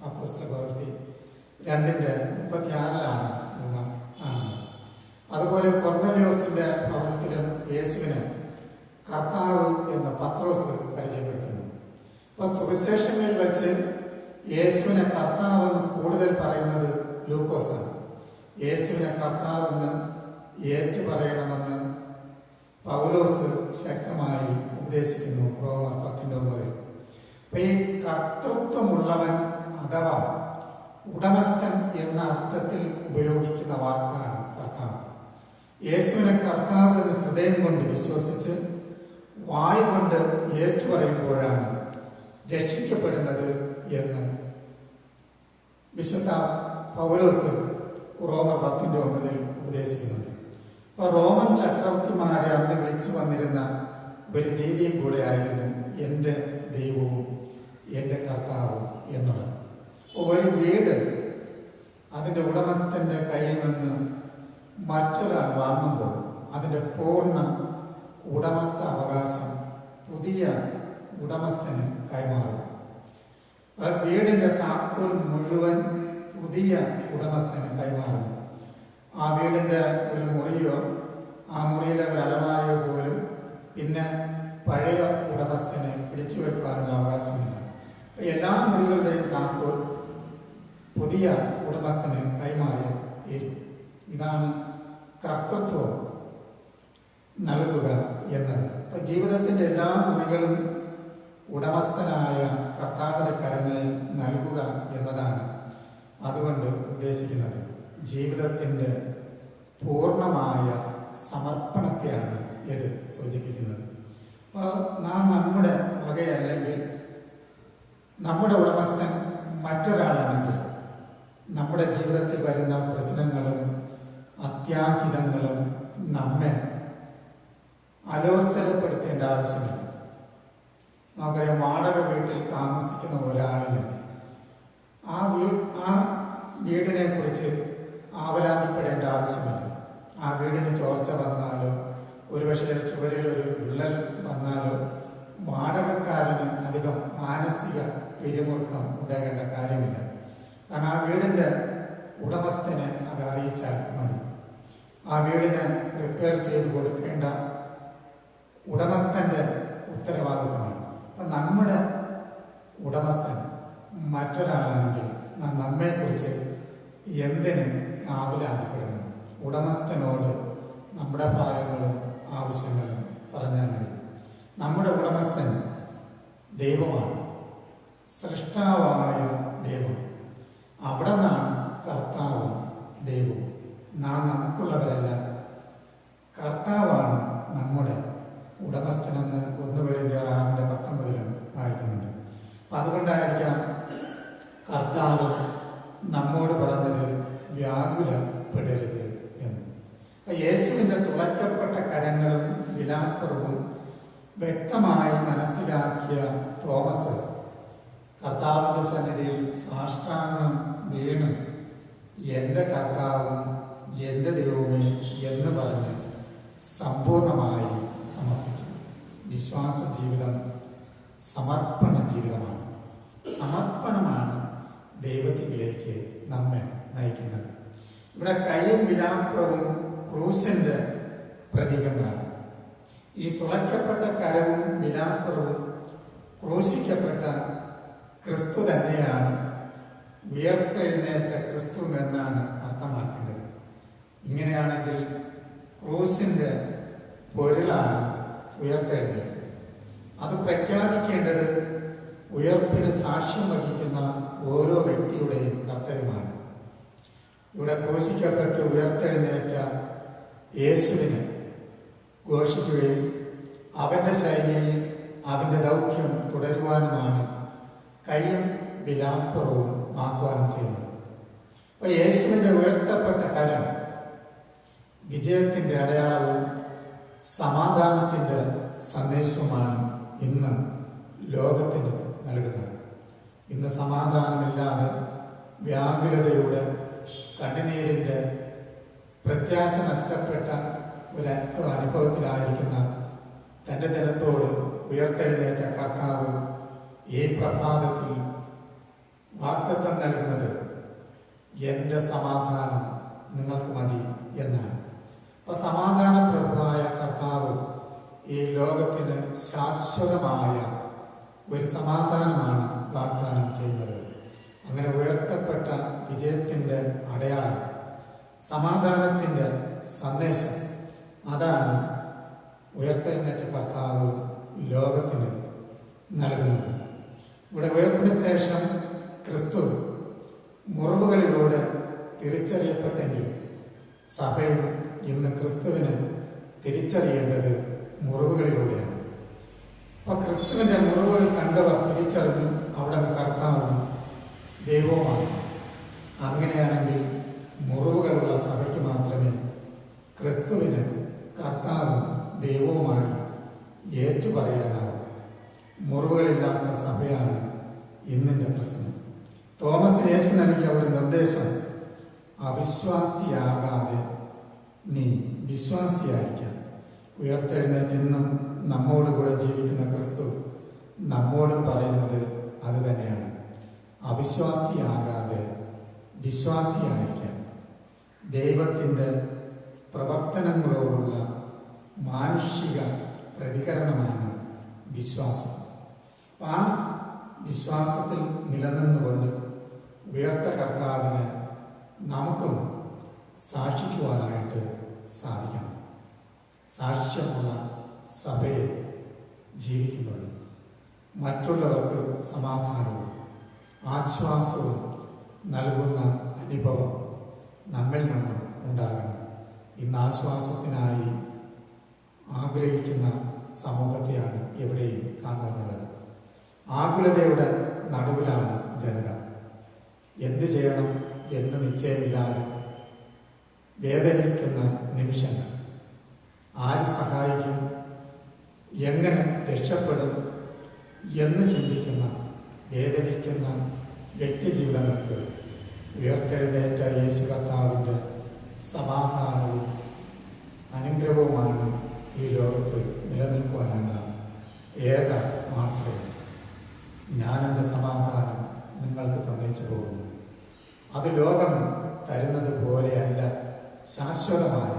അപ്പോസ്തലപ്രവൃത്തി 2:36 അതുപോലെ കൊർന്നല്യോസിന്റെ ഭവനത്തിലും യേശുവിനെ കർത്താവ് എന്ന് പത്രോസ് പരിചയപ്പെടുത്തുന്നു. അപ്പൊ സുവിശേഷങ്ങളിൽ വെച്ച് യേശുവിനെ കർത്താവെന്ന് കൂടുതൽ പറയുന്നത് ലൂക്കോസാണ്. യേശുവിനെ കർത്താവെന്ന് ഏറ്റുപറയണമെന്ന് പൗലോസ് ശക്തമായി ഉപദേശിക്കുന്നു റോമർ 10:9. അപ്പൊ ഈ കർത്തൃത്വമുള്ളവൻ അഥവാ ഉടമസ്ഥൻ എന്ന അർത്ഥത്തിൽ ഉപയോഗിക്കുന്ന വാക്കാണ് കർത്താവ്. യേശുവിനെ കർത്താവ് എന്ന് ഹൃദയം കൊണ്ട് വിശ്വസിച്ച് വായ് കൊണ്ട് ഏറ്റുപറയുമ്പോഴാണ് രക്ഷിക്കപ്പെടുന്നത് എന്ന് വിശുദ്ധ പൗലോസ് റോമർ 10:9 ഉപദേശിക്കുന്നുണ്ട്. അപ്പൊ റോമൻ ചക്രവർത്തിമാരെ അന്ന് വിളിച്ചു വന്നിരുന്ന ഒരു രീതിയും കൂടെ ആയിരുന്നു എൻ്റെ ദൈവവും എൻ്റെ കർത്താവും എന്നുള്ളത്. ഒരു വീട് അതിൻ്റെ ഉടമസ്ഥൻ്റെ കയ്യിൽ നിന്ന് മറ്റൊരാൾ വാങ്ങുമ്പോൾ അതിൻ്റെ പൂർണ്ണ ഉടമസ്ഥ അവകാശം പുതിയ ഉടമസ്ഥന് കൈമാറും. വീടിൻ്റെ താക്കോൽ മുഴുവൻ പുതിയ ഉടമസ്ഥന് കൈമാറുന്നു. ആ വീടിൻ്റെ ഒരു മുറിയോ ആ മുറിയിലെ ഒരു അലമാരയോ പോലും പിന്നെ പഴയ ഉടമസ്ഥനെ പിടിച്ചു വെക്കാനുള്ള അവകാശമില്ല. എല്ലാ മുറികളുടെയും താക്കോൽ പുതിയ ഉടമസ്ഥന് കൈമാറി തീരും. ഇതാണ് കർത്തൃത്വം നൽകുക എന്നത്. അപ്പം ജീവിതത്തിൻ്റെ എല്ലാ മുറികളും ഉടമസ്ഥനായ കർത്താവിൻ്റെ കരങ്ങളിൽ നൽകുക എന്നതാണ് അതുകൊണ്ട് ഉദ്ദേശിക്കുന്നത്. ജീവിതത്തിൻ്റെ പൂർണ്ണമായ സമർപ്പണത്തെയാണ് ഇത് സൂചിപ്പിക്കുന്നത്. അപ്പോൾ നാം നമ്മുടെ വകയല്ലെങ്കിൽ നമ്മുടെ ഉടമസ്ഥൻ മറ്റൊരാളാണെങ്കിൽ നമ്മുടെ ജീവിതത്തിൽ വരുന്ന പ്രശ്നങ്ങളും അത്യാഹിതങ്ങളും നമ്മെ അലോസരപ്പെടുത്തേണ്ട ആവശ്യമില്ല. നമുക്കറിയാം, വാടക വീട്ടിൽ താമസിക്കുന്ന ഒരാളിന് ആ വീടിനെ കുറിച്ച് ആവലാതിപ്പെടേണ്ട ആവശ്യമില്ല. ആ വീടിന് ചോർച്ച വന്നാലോ ഒരുപക്ഷെ ചുവരിൽ ഒരു വിള്ളൽ വന്നാലോ വാടകക്കാരന് അധികം മാനസിക പിരിമുറുക്കം ഉണ്ടാകേണ്ട കാര്യമില്ല. കാരണം ആ വീടിൻ്റെ ഉടമസ്ഥനെ അത് അറിയിച്ചാൽ മതി. ആ വീടിന് റിപ്പയർ ചെയ്ത് കൊടുക്കേണ്ട ഉടമസ്ഥൻ്റെ ഉത്തരവാദിത്തമാണ്. അപ്പം നമ്മുടെ ഉടമസ്ഥൻ മറ്റൊരാളാണെങ്കിൽ നമ്മെക്കുറിച്ച് എന്തിന് ആവലാതിപ്പെടുന്നു? ഉടമസ്ഥനോട് നമ്മുടെ ഭാരങ്ങളും ആവശ്യങ്ങളും പറഞ്ഞാൽ മതി. നമ്മുടെ ഉടമസ്ഥൻ ദൈവമാണ്, സൃഷ്ടാവായ ദൈവം. അവിടെ നിന്നാണ് കർത്താവും ദൈവവും. നാം നമുക്കുള്ളവരല്ല, കർത്താവാണ് നമ്മുടെ ഉടമസ്ഥനെന്ന് 1 കൊരിന്ത്യർ 6:19 വായിക്കുന്നുണ്ട്. അപ്പം അതുകൊണ്ടായിരിക്കാം കർത്താവ് നമ്മോട് പറഞ്ഞത് വ്യാകുലപ്പെടരുത് എന്ന്. അപ്പം യേശുവിൻ്റെ തുളയ്ക്കപ്പെട്ട കരങ്ങളും വിലാപ്പുറവും വ്യക്തമായി മനസ്സിലാക്കിയ തോമസ് കർത്താവിൻ്റെ സന്നിധിയിൽ സാഷ്ടാംഗം വീണ് എൻ്റെ കർത്താവും എൻ്റെ ദൈവമേ എന്ന് പറഞ്ഞ് സമ്പൂർണമായി സമർപ്പിച്ചു. വിശ്വാസ ജീവിതം സമർപ്പണ ജീവിതമാണ്. സമർപ്പണമാണ് ദൈവത്തിലേക്ക് നമ്മെ നയിക്കുന്നത്. ഇവിടെ കൈയും വിലാപ്പുറവും ക്രൂശിൻ്റെ പ്രതീകങ്ങളാണ്. ഈ തുളയ്ക്കപ്പെട്ട കരവും വിലാപ്പുറവും ക്രൂശിക്കപ്പെട്ട ക്രിസ്തു തന്നെയാണ്, ഉയർത്തെഴുന്നേറ്റ ക്രിസ്തു എന്നാണ് അർത്ഥമാക്കേണ്ടത്. ഇങ്ങനെയാണെങ്കിൽ ക്രൂശിൻ്റെ പൊരുളാണ് ഉയർത്തെഴുന്നേൽപ്പ്. അത് പ്രഖ്യാപിക്കേണ്ടത് ഉയർപ്പിന് സാക്ഷ്യം വഹിക്കുന്ന ഓരോ വ്യക്തിയുടെയും കർത്തവ്യമാണ്. ഇവിടെ ക്രൂശിക്കപ്പെട്ട് ഉയർത്തെഴുന്നേറ്റ യേശുവിനെ ഘോഷിക്കുകയും അവൻ്റെ ശൈലിയിൽ അവൻ്റെ ദൗത്യം തുടരുവാനുമാണ് കൈയും വിലാപ്പുറവും ആഹ്വാനം ചെയ്യുന്നത്. അപ്പോൾ യേശുവിൻ്റെ ഉയർത്തപ്പെട്ട കരം വിജയത്തിൻ്റെ അടയാളവും സമാധാനത്തിൻ്റെ സന്ദേശവുമാണ് ഇന്ന് ലോകത്തിന് നൽകുന്നത്. ഇന്ന് സമാധാനമില്ലാതെ വ്യാകുലതയുടെ കണ്ണുനീരിൻ്റെ പ്രത്യാശ നഷ്ടപ്പെട്ട ഒരു അനുഭവത്തിലായിരിക്കുന്ന തൻ്റെ ജനത്തോട് ഉയർത്തെഴുന്നേറ്റ കർത്താവ് ഈ പ്രഭാതത്തിൽ വാഗ്ദത്തം നൽകുന്നത് എൻ്റെ സമാധാനം നിങ്ങൾക്ക് മതി എന്നാണ്. അപ്പൊ സമാധാന പ്രഭുവായ കർത്താവ് ഈ ലോകത്തിന് ശാശ്വതമായ ഒരു സമാധാനമാണ് വാഗ്ദാനം ചെയ്യുന്നത്. അങ്ങനെ ഉയർത്തപ്പെട്ട വിജയത്തിൻ്റെ അടയാളം, സമാധാനത്തിൻ്റെ സന്ദേശം, അതാണ് ഉയർത്തെഴുന്നേറ്റ കർത്താവ് ലോകത്തിന് നൽകുന്നത്. ഇവിടെ ഉയർപ്പിന് ശേഷം ക്രിസ്തു മുറിവുകളിലൂടെ തിരിച്ചറിയപ്പെട്ടെങ്കിൽ സഭയും ഇന്ന് ക്രിസ്തുവിനെ തിരിച്ചറിയേണ്ടത് മുറിവുകളിലൂടെയാണ്. അപ്പൊ ക്രിസ്തുവിന്റെ മുറിവുകൾ കണ്ടവർ തിരിച്ചറിഞ്ഞു അവിടെ കർത്താവും ദൈവവുമാണ്. അങ്ങനെയാണെങ്കിൽ മുറിവുകളുള്ള സഭയ്ക്ക് മാത്രമേ ക്രിസ്തുവിന് കർത്താവും ദൈവവുമായി ഏറ്റുപറയാനാവും. മുറിവുകളില്ലാത്ത സഭയാണ് ഇന്നിൻ്റെ പ്രശ്നം. തോമസിന് യേശു നൽകിയ ഒരു നിർദ്ദേശം, അവിശ്വാസിയാകാതെ നീ വിശ്വാസിയായിരിക്കാം. ഉയർത്തെഴുന്നേറ്റ് ഇന്നും നമ്മോടുകൂടെ ജീവിക്കുന്ന ക്രിസ്തു നമ്മോട് പറയുന്നത് അത് തന്നെയാണ്. അവിശ്വാസിയാകാതെ വിശ്വാസിയായിരിക്കാം. ദൈവത്തിൻ്റെ പ്രവർത്തനങ്ങളോടുള്ള മാനുഷിക പ്രതികരണമാണ് വിശ്വാസം. ആ വിശ്വാസത്തിൽ നിലനിന്നുകൊണ്ട് ഉയർത്ത കർത്താവിനെ നമുക്കും സാക്ഷിക്കുവാനായിട്ട് സാധിക്കണം. സാക്ഷ്യമുള്ള സഭയിൽ ജീവിക്കുന്നുള്ളൂ. മറ്റുള്ളവർക്ക് സമാധാനവും ആശ്വാസവും നൽകുന്ന അനുഭവം നമ്മിൽ നിന്നും ഉണ്ടാകണം. ഇന്ന് ആശ്വാസത്തിനായി ആഗ്രഹിക്കുന്ന സമൂഹത്തെയാണ് എവിടെയും കാണുവാനുള്ളത്. ആകുലതയുടെ നടുവിലാണ് ജനത. എന്ത് ചെയ്യണം എന്ന് നിശ്ചയമില്ലാതെ വേദനിക്കുന്ന നിമിഷങ്ങൾ. ആര് സഹായിക്കും, എങ്ങനെ രക്ഷപ്പെടും എന്ന് ചിന്തിക്കുന്ന വേദനിക്കുന്ന വ്യക്തിജീവിതങ്ങൾക്ക് ഉയർത്തെഴുന്നേറ്റ യേശു കർത്താവിൻ്റെ സമാധാനവും അനുഗ്രഹവുമാണ് ഈ ലോകത്ത് നിലനിൽക്കുവാനുള്ള ഏക ആശ്രയം. ഞാൻ എൻ്റെ സമാധാനം നിങ്ങൾക്ക് തന്നേച്ചു പോകുന്നു. അത് ലോകം തരുന്നത് പോലെയല്ല, ശാശ്വതമായ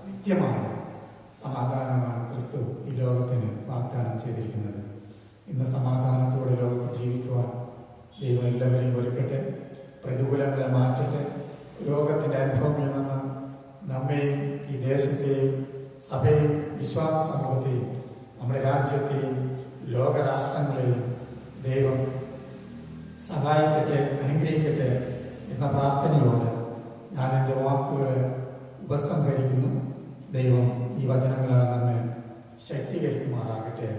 നിത്യമായ സമാധാനമാണ് ക്രിസ്തു ഈ ലോകത്തിന് വാഗ്ദാനം ചെയ്തിരിക്കുന്നത്. ഇന്ന് സമാധാനത്തോടെ ലോകത്ത് ജീവിക്കുവാൻ ദൈവം എല്ലാവരെയും ഒരുക്കട്ടെ. പ്രതികൂലങ്ങളെ മാറ്റട്ടെ. രോഗത്തിൻ്റെ അനുഭവങ്ങളിൽ നിന്ന് നമ്മെയും ഈ ദേശത്തെയും സഭയും വിശ്വാസ സമൂഹത്തെയും നമ്മുടെ രാജ്യത്തെയും ലോകരാഷ്ട്രങ്ങളെയും ദൈവം സഹായിക്കട്ടെ, അനുഗ്രഹിക്കട്ടെ എന്ന പ്രാർത്ഥനയോടെ ഞാൻ എൻ്റെ വാക്കുകളെ ഉപസംഹരിക്കുന്നു. ദൈവം ഈ വചനങ്ങളാൽ നമ്മെ ശക്തീകരിക്കുമാറാകട്ടെ.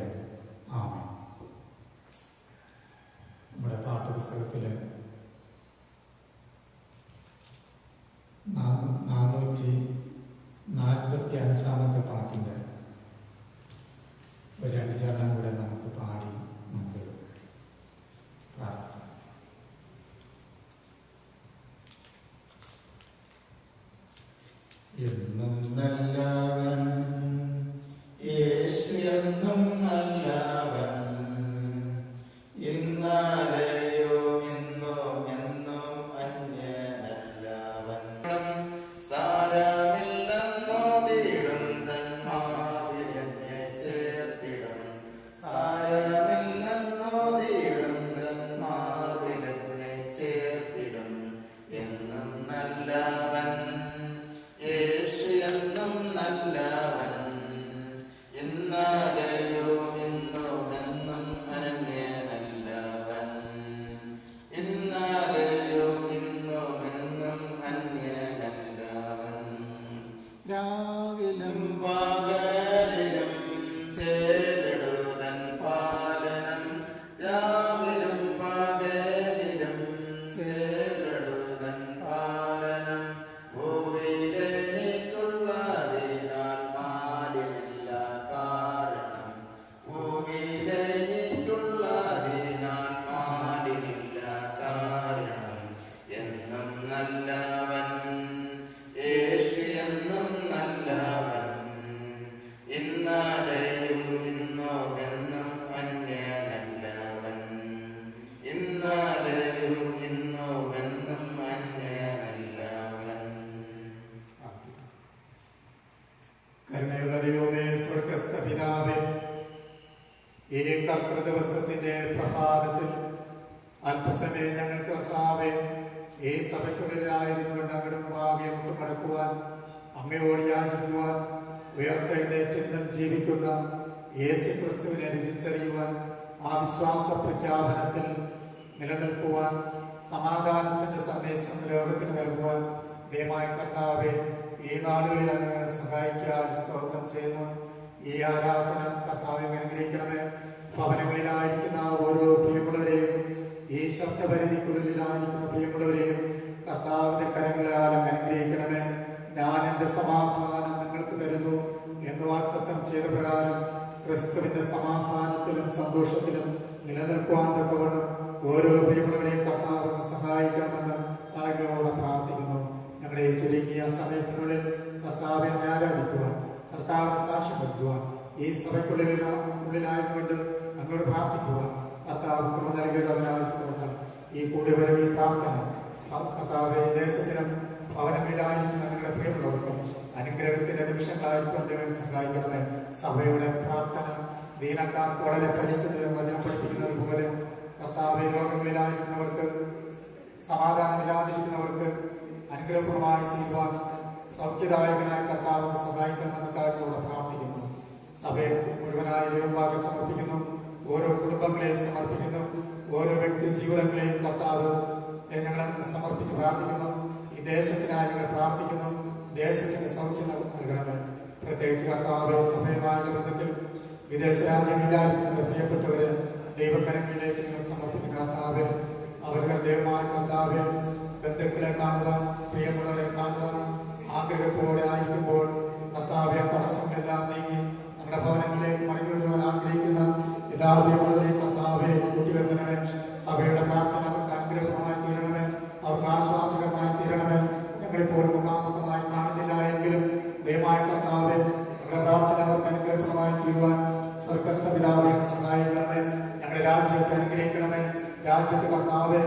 ആമേൻ. നമ്മുടെ പാഠപുസ്തകത്തിൽ 445 പാട്ടിൻ്റെ ഒരു 2 ചരണം കൂടെ നമുക്ക് പാടി നമുക്ക് പ്രാർത്ഥിക്കാം. എന്നും നല്ലവൻ യേശു, എന്നും നല്ലവൻ, ഇന്നലെയോ ഇന്നും എന്നും അന്യനല്ലവൻ. സാരമില്ലെന്നോ തീടും തന്മാവിലെന്നെ ചേർത്തിടും, സാരമില്ലെന്നോ തീടും തന്മാവിലെന്നെ ചേർത്തിടും. എന്നും നല്ലവൻ യേശു, എന്നും നല്ലവൻ, ഇന്നലെയോ ഇന്നും എന്നും അന്യനല്ലവൻ, ഇന്നലെയോ ഇന്നും എന്നും അന്യനല്ലവൻ. രാവിലും പകലിലും ചേരിടുതൻ പാലനം, രാവിലും പകലിലും ചേരിടുതൻ പാലനം. ഭൂവിലെനിക്കുള്ളതിനാൽ മാലില്ല കാരണം, ഭൂവിലെനിക്കുള്ളതിനാൽ മാലില്ല കാരണം. എന്നും നല്ലവൻ യേശു, എന്നും നല്ലവൻ, ഇന്നലെയും ഇന്നും എന്നും അന്യനല്ലവൻ, ഇന്നലെയും ഇന്നും എന്നും അന്യനല്ലവൻ. കരുണയുള്ള ദൈവമേ, സ്വർഗ്ഗസ്ഥ പിതാവേ, ഈ കർത്തൃദിവസത്തിന്റെ പ്രഭാതത്തിൽ അല്പസമയം ഞങ്ങൾക്ക് കർത്താവേ ഈ സഭയ്ക്കുള്ളിലായിരുന്നുകൊണ്ട് അങ്ങയുടെ മുമ്പാകെ മുട്ടുമടക്കുവാൻ, അങ്ങയോട് യാചിക്കുവാൻ, ഉയർത്തെഴുന്നേറ്റെന്നും ജീവിക്കുന്ന യേശു ക്രിസ്തുവിനെ രുചിച്ചറിയുവാൻ, ആ വിശ്വാസ പ്രഖ്യാപനത്തിൽ നിലനിൽക്കുവാൻ, സമാധാനത്തിന്റെ സന്ദേശം ലോകത്തിന് നൽകുവാൻ ദൈവമായ കർത്താവെ ഈ നാളുകളിൽ അങ്ങ് സഹായിക്കാൻ സ്തോത്രം ചെയ്യുന്നു. ഈ ആരാധന കർത്താവെ അനുഗ്രഹിക്കണമേ. ഭവനങ്ങളിലായിരിക്കുന്ന ഓരോ പ്രിയമുള്ളവരെയും, ഈ ശബ്ദപരിധിക്കുള്ളിലായിരിക്കുന്ന പ്രിയമുള്ളവരെയും കർത്താവിന്റെ കരങ്ങളാൽ അനുഗ്രഹിക്കണമേ. ഞാൻ എൻ്റെ സമാധാനം നിങ്ങൾക്ക് തരുന്നു എന്ന് വാഗ്ദത്തം ചെയ്ത പ്രകാരം ക്രിസ്തുവിന്റെ സമാധാനത്തിലും സന്തോഷത്തിലും നിലനിൽക്കുവാൻ തക്കവണ്ണം ഓരോ പ്രിയമുള്ളവരെയും കർത്താവ് സഹായിക്കണമെന്ന് താഴ്മയോടെ പ്രാർത്ഥിക്കുന്നു. ഞങ്ങളുടെ ഈ ചുരുങ്ങിയ സമയത്തിനുള്ളിൽ കർത്താവെ ആരാധിക്കുവാൻ, കർത്താവിന് സാക്ഷ്യം വയ്ക്കുവാൻ, ഈ സഭയ്ക്കുള്ളിലായതുകൊണ്ട് അങ്ങോട്ട് പ്രാർത്ഥിക്കുവാൻ കർത്താവ് കൃപ നൽകിയത് അതിനായി സ്തോത്രം. ഈ കൂടിവരവ്, ഈ പ്രാർത്ഥന കർത്താവെ ദേശത്തിനും ഭവനങ്ങളിലായിരിക്കുന്ന ഞങ്ങളുടെ പ്രിയമുള്ളവർക്കും അനുഗ്രഹത്തിന്റെ നിമിഷങ്ങളായിരിക്കും ദൈവം സഹായിക്കണമേ. സഭയുടെ പ്രാർത്ഥന ദീനക്കാർക്ക് വളരെ ഫലിക്കുന്നത് വചനം പഠിപ്പിക്കുന്നത് പോലെ കർത്താവെ രോഗങ്ങളിലായിരിക്കുന്നവർക്ക്, സമാധാനമില്ലാതിരിക്കുന്നവർക്ക് അനുഗ്രഹപൂർവമായി ചെയ്യുവാൻ സൗഖ്യദായകനായ കർത്താവിനെ സഹായിക്കണമെന്ന് താഴ്ചയോടെ പ്രാർത്ഥിക്കുന്നു. ജീവിതങ്ങളെയും കർത്താവ് ഞങ്ങളെ സമർപ്പിച്ച് പ്രാർത്ഥിക്കുന്നു. ഈ ദേശത്തിനായി ഞങ്ങൾ പ്രാർത്ഥിക്കുന്നു. ദേശത്തിന്റെ സൗഖ്യം നൽകണമേ. പ്രത്യേകിച്ച് കർത്താവ് സഭയുമായുള്ള ബന്ധത്തിൽ വിദേശ രാജ്യങ്ങളിലായിരിക്കുന്ന പ്രിയപ്പെട്ടവരെ ദൈവകരങ്ങളിലേക്ക് നിങ്ങൾ സമർപ്പിക്കുന്ന കർത്താവ്, അവരുടെ ദൈവമായ കർത്താവ് ബന്ധുക്കളെ കാണുവാൻ, പ്രിയമുള്ളവരെ കാണുവാൻ ആഗ്രഹത്തോടെ ആയിരിക്കുമ്പോൾ കർത്താവ് തടസ്സങ്ങളെല്ലാം നീങ്ങി നമ്മുടെ ഭവനങ്ങളിലേക്ക് മടങ്ങി വരുവാൻ ആഗ്രഹിക്കുന്ന എല്ലാ പ്രിയമുള്ളവരെയും കർത്താവെ കൂട്ടിവരുത്തണമേ. സഭയുടെ പ്രാർത്ഥന അവർക്ക് അനുഗ്രഹമായി തീരണമേ, അവർക്ക് ആശ്വാസകരമായി തീരണമേ. ഞങ്ങളിപ്പോൾ മുഖാമുഖമായി കാണുന്നില്ല എങ്കിലും ദൈവമായ കർത്താവെ ഞങ്ങളുടെ പ്രാർത്ഥന അവർക്ക് അനുഗ്രഹമായി തീരുവാൻ സ്വർഗസ്ഥ പിതാവെ സഹായിക്കണമേ. ഞങ്ങളുടെ രാജ്യത്തെ അനുഗ്രഹിക്കണമേ. രാജ്യത്ത് കർത്താവെ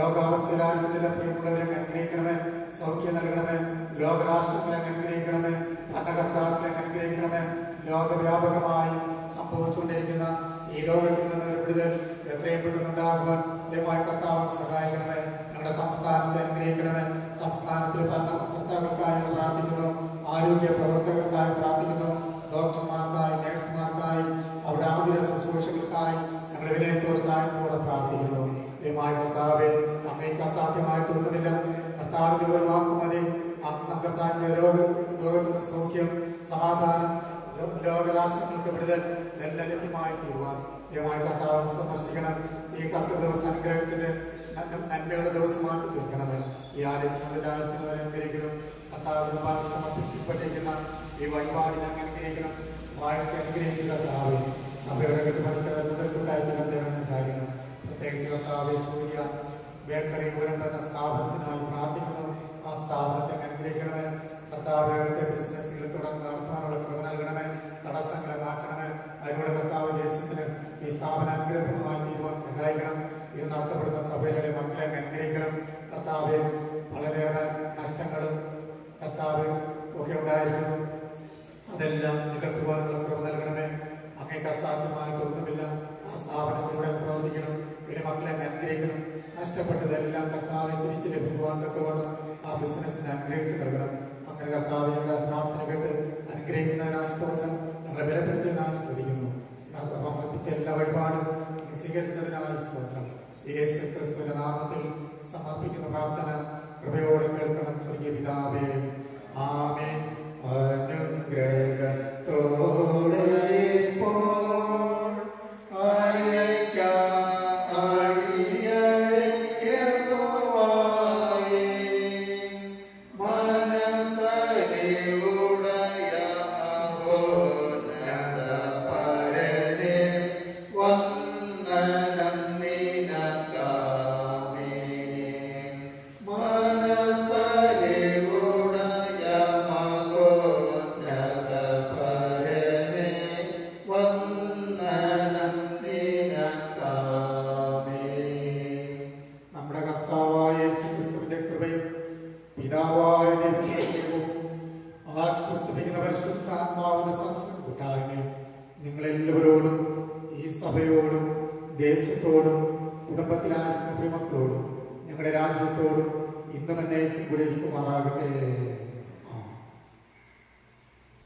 രോഗാവസ്ഥയിലായിരിക്കുന്ന പ്രിയമുള്ളവരെ അനുഗ്രഹിക്കണമേ, സൗഖ്യം നൽകണമേ. ലോകരാഷ്ട്രങ്ങളെ അനുഗ്രഹിക്കണമേ, ഭരണകർത്താക്കളെ അനുഗ്രഹിക്കണമേ. ലോകവ്യാപകമായി സംഭവിച്ചുകൊണ്ടിരിക്കുന്ന ഈ ലോകത്തിൽ നിന്ന് ഒരു വിടുതൽ എത്രയും പെട്ടെന്നുണ്ടാകുവാൻ ദൈവമായ കർത്താവ് സഹായിക്കണമേ. ഞങ്ങളുടെ സംസ്ഥാനത്തെ അനുഗ്രഹിക്കണമേ. സംസ്ഥാനത്തിലെ ഭരണകർത്താക്കൾക്കായി പ്രാർത്ഥിക്കുന്നു, ആരോഗ്യ പ്രവർത്തകർക്കായി പ്രാർത്ഥിക്കുന്നു, ഡോക്ടർമാർക്കായി, നഴ്സുമാർക്കായി, അവിടെ ആതുര ശുശ്രൂഷകൾക്കായി ഞങ്ങളുടെ വിനയത്തോട് താഴ്മയോടെ പ്രാർത്ഥിക്കുന്നു. ദൈവമായ കർത്താവെ അങ്ങേക്ക് അസാധ്യമായിട്ടൊന്നുമില്ല. കർത്താവിന്റെ ഒരു വാക്ക് മതി. കർത്താവിന്റെ രോഗത്തിന് സൗഖ്യം, സമാധാനം, ലോകരാഷ്ട്രങ്ങൾക്ക് വിടുതൽ ഇതെല്ലാം ലഭ്യമായി തീരുവാൻ ദൈവമായ കർത്താവിനെ സന്ദർശിക്കണം. ഈ കർത്തൃ ദിവസം അനുഗ്രഹത്തിന്റെ നന്മയുടെ ദിവസമാക്കി തീർക്കണമേ. ഈ ആലയത്തിനുള്ളിലായിരിക്കുന്നവരെ അനുഗ്രഹിക്കണം. കർത്താവിന് സമർപ്പിക്കപ്പെട്ടിരിക്കുന്ന ഈ വഴിപാടിനെ അനുഗ്രഹിക്കണം. വാഴത്തെ അനുഗ്രഹിച്ച കർത്താവ് സഭയുടെ കെട്ടുപണിക്കാരുണ്ടായിരിക്കുന്ന സഹായിക്കണം. പ്രത്യേകിച്ച് കർത്താവ് സൂര്യ ബേക്കറി പൂരം എന്ന സ്ഥാപനത്തിനായി പ്രാർത്ഥിക്കുന്നു. ആ സ്ഥാപനത്തെ അനുഗ്രഹിക്കണമേ. കർത്താവിന്റെ ബിസിനസ്സുകൾ തുടർന്ന് നടത്താനുള്ള കൃപ നൽകണമേ. തടസ്സങ്ങളെ മാറ്റണമേ. അതിലൂടെ കർത്താവ് ദേശത്തിന് ഈ സ്ഥാപനം അനുഗ്രഹമായി തീരുവാൻ സഹായിക്കണം. ഇത് നടത്തപ്പെടുന്ന സഭയിലെ മക്കളെ അനുഗ്രഹിക്കണം. കർത്താവ് വളരെയേറെ നഷ്ടങ്ങളും കർത്താവ് ഒക്കെ ഉണ്ടായിരിക്കുന്നു. അതെല്ലാം നികത്തുവാനുള്ള കൃപ നൽകണമേ. അങ്ങേക്ക് അസാധ്യമായിട്ടൊന്നുമില്ല. ആ സ്ഥാപനത്തിലൂടെ പ്രവർത്തിക്കണം. ഇവിടെ മക്കളെ അനുഗ്രഹിക്കണം. നഷ്ടപ്പെട്ടതെല്ലാം കർത്താവെ തിരിച്ചു ലഭിക്കുവാൻ തക്കവണ്ണം ആ ബിസിനസ്സിനെ അനുഗ്രഹിച്ച് നൽകണം. അങ്ങനെ കർത്താവ് ഞങ്ങളുടെ പ്രാർത്ഥന കേട്ട് അനുഗ്രഹിക്കുന്നതിനായി സ്തോത്രം, ഞങ്ങളെ ബലപ്പെടുത്തിയതിനായി സ്തുതിക്കുന്നു. സമർപ്പിച്ച എല്ലാ വഴിപാടും സ്വീകരിച്ചതിനായി സ്തോത്രം. യേശു ക്രിസ്തുവിന്റെ നാമത്തിൽ സമർപ്പിക്കുന്ന പ്രാർത്ഥന കൃപയോടെ കേൾക്കണം സ്വർഗീയ പിതാവേ. ആമേൻ. അനുഗ്രഹത്തോടെ നിങ്ങളെല്ലാവരോടും ഈ സഭയോടും ദേശത്തോടും കുടുംബത്തിലായിരിക്കുന്ന പ്രിയമക്കളോടും ഞങ്ങളുടെ രാജ്യത്തോടും ഇന്നും എന്നേക്കും കൂടെ ഇരിക്കുമാറാകട്ടെ.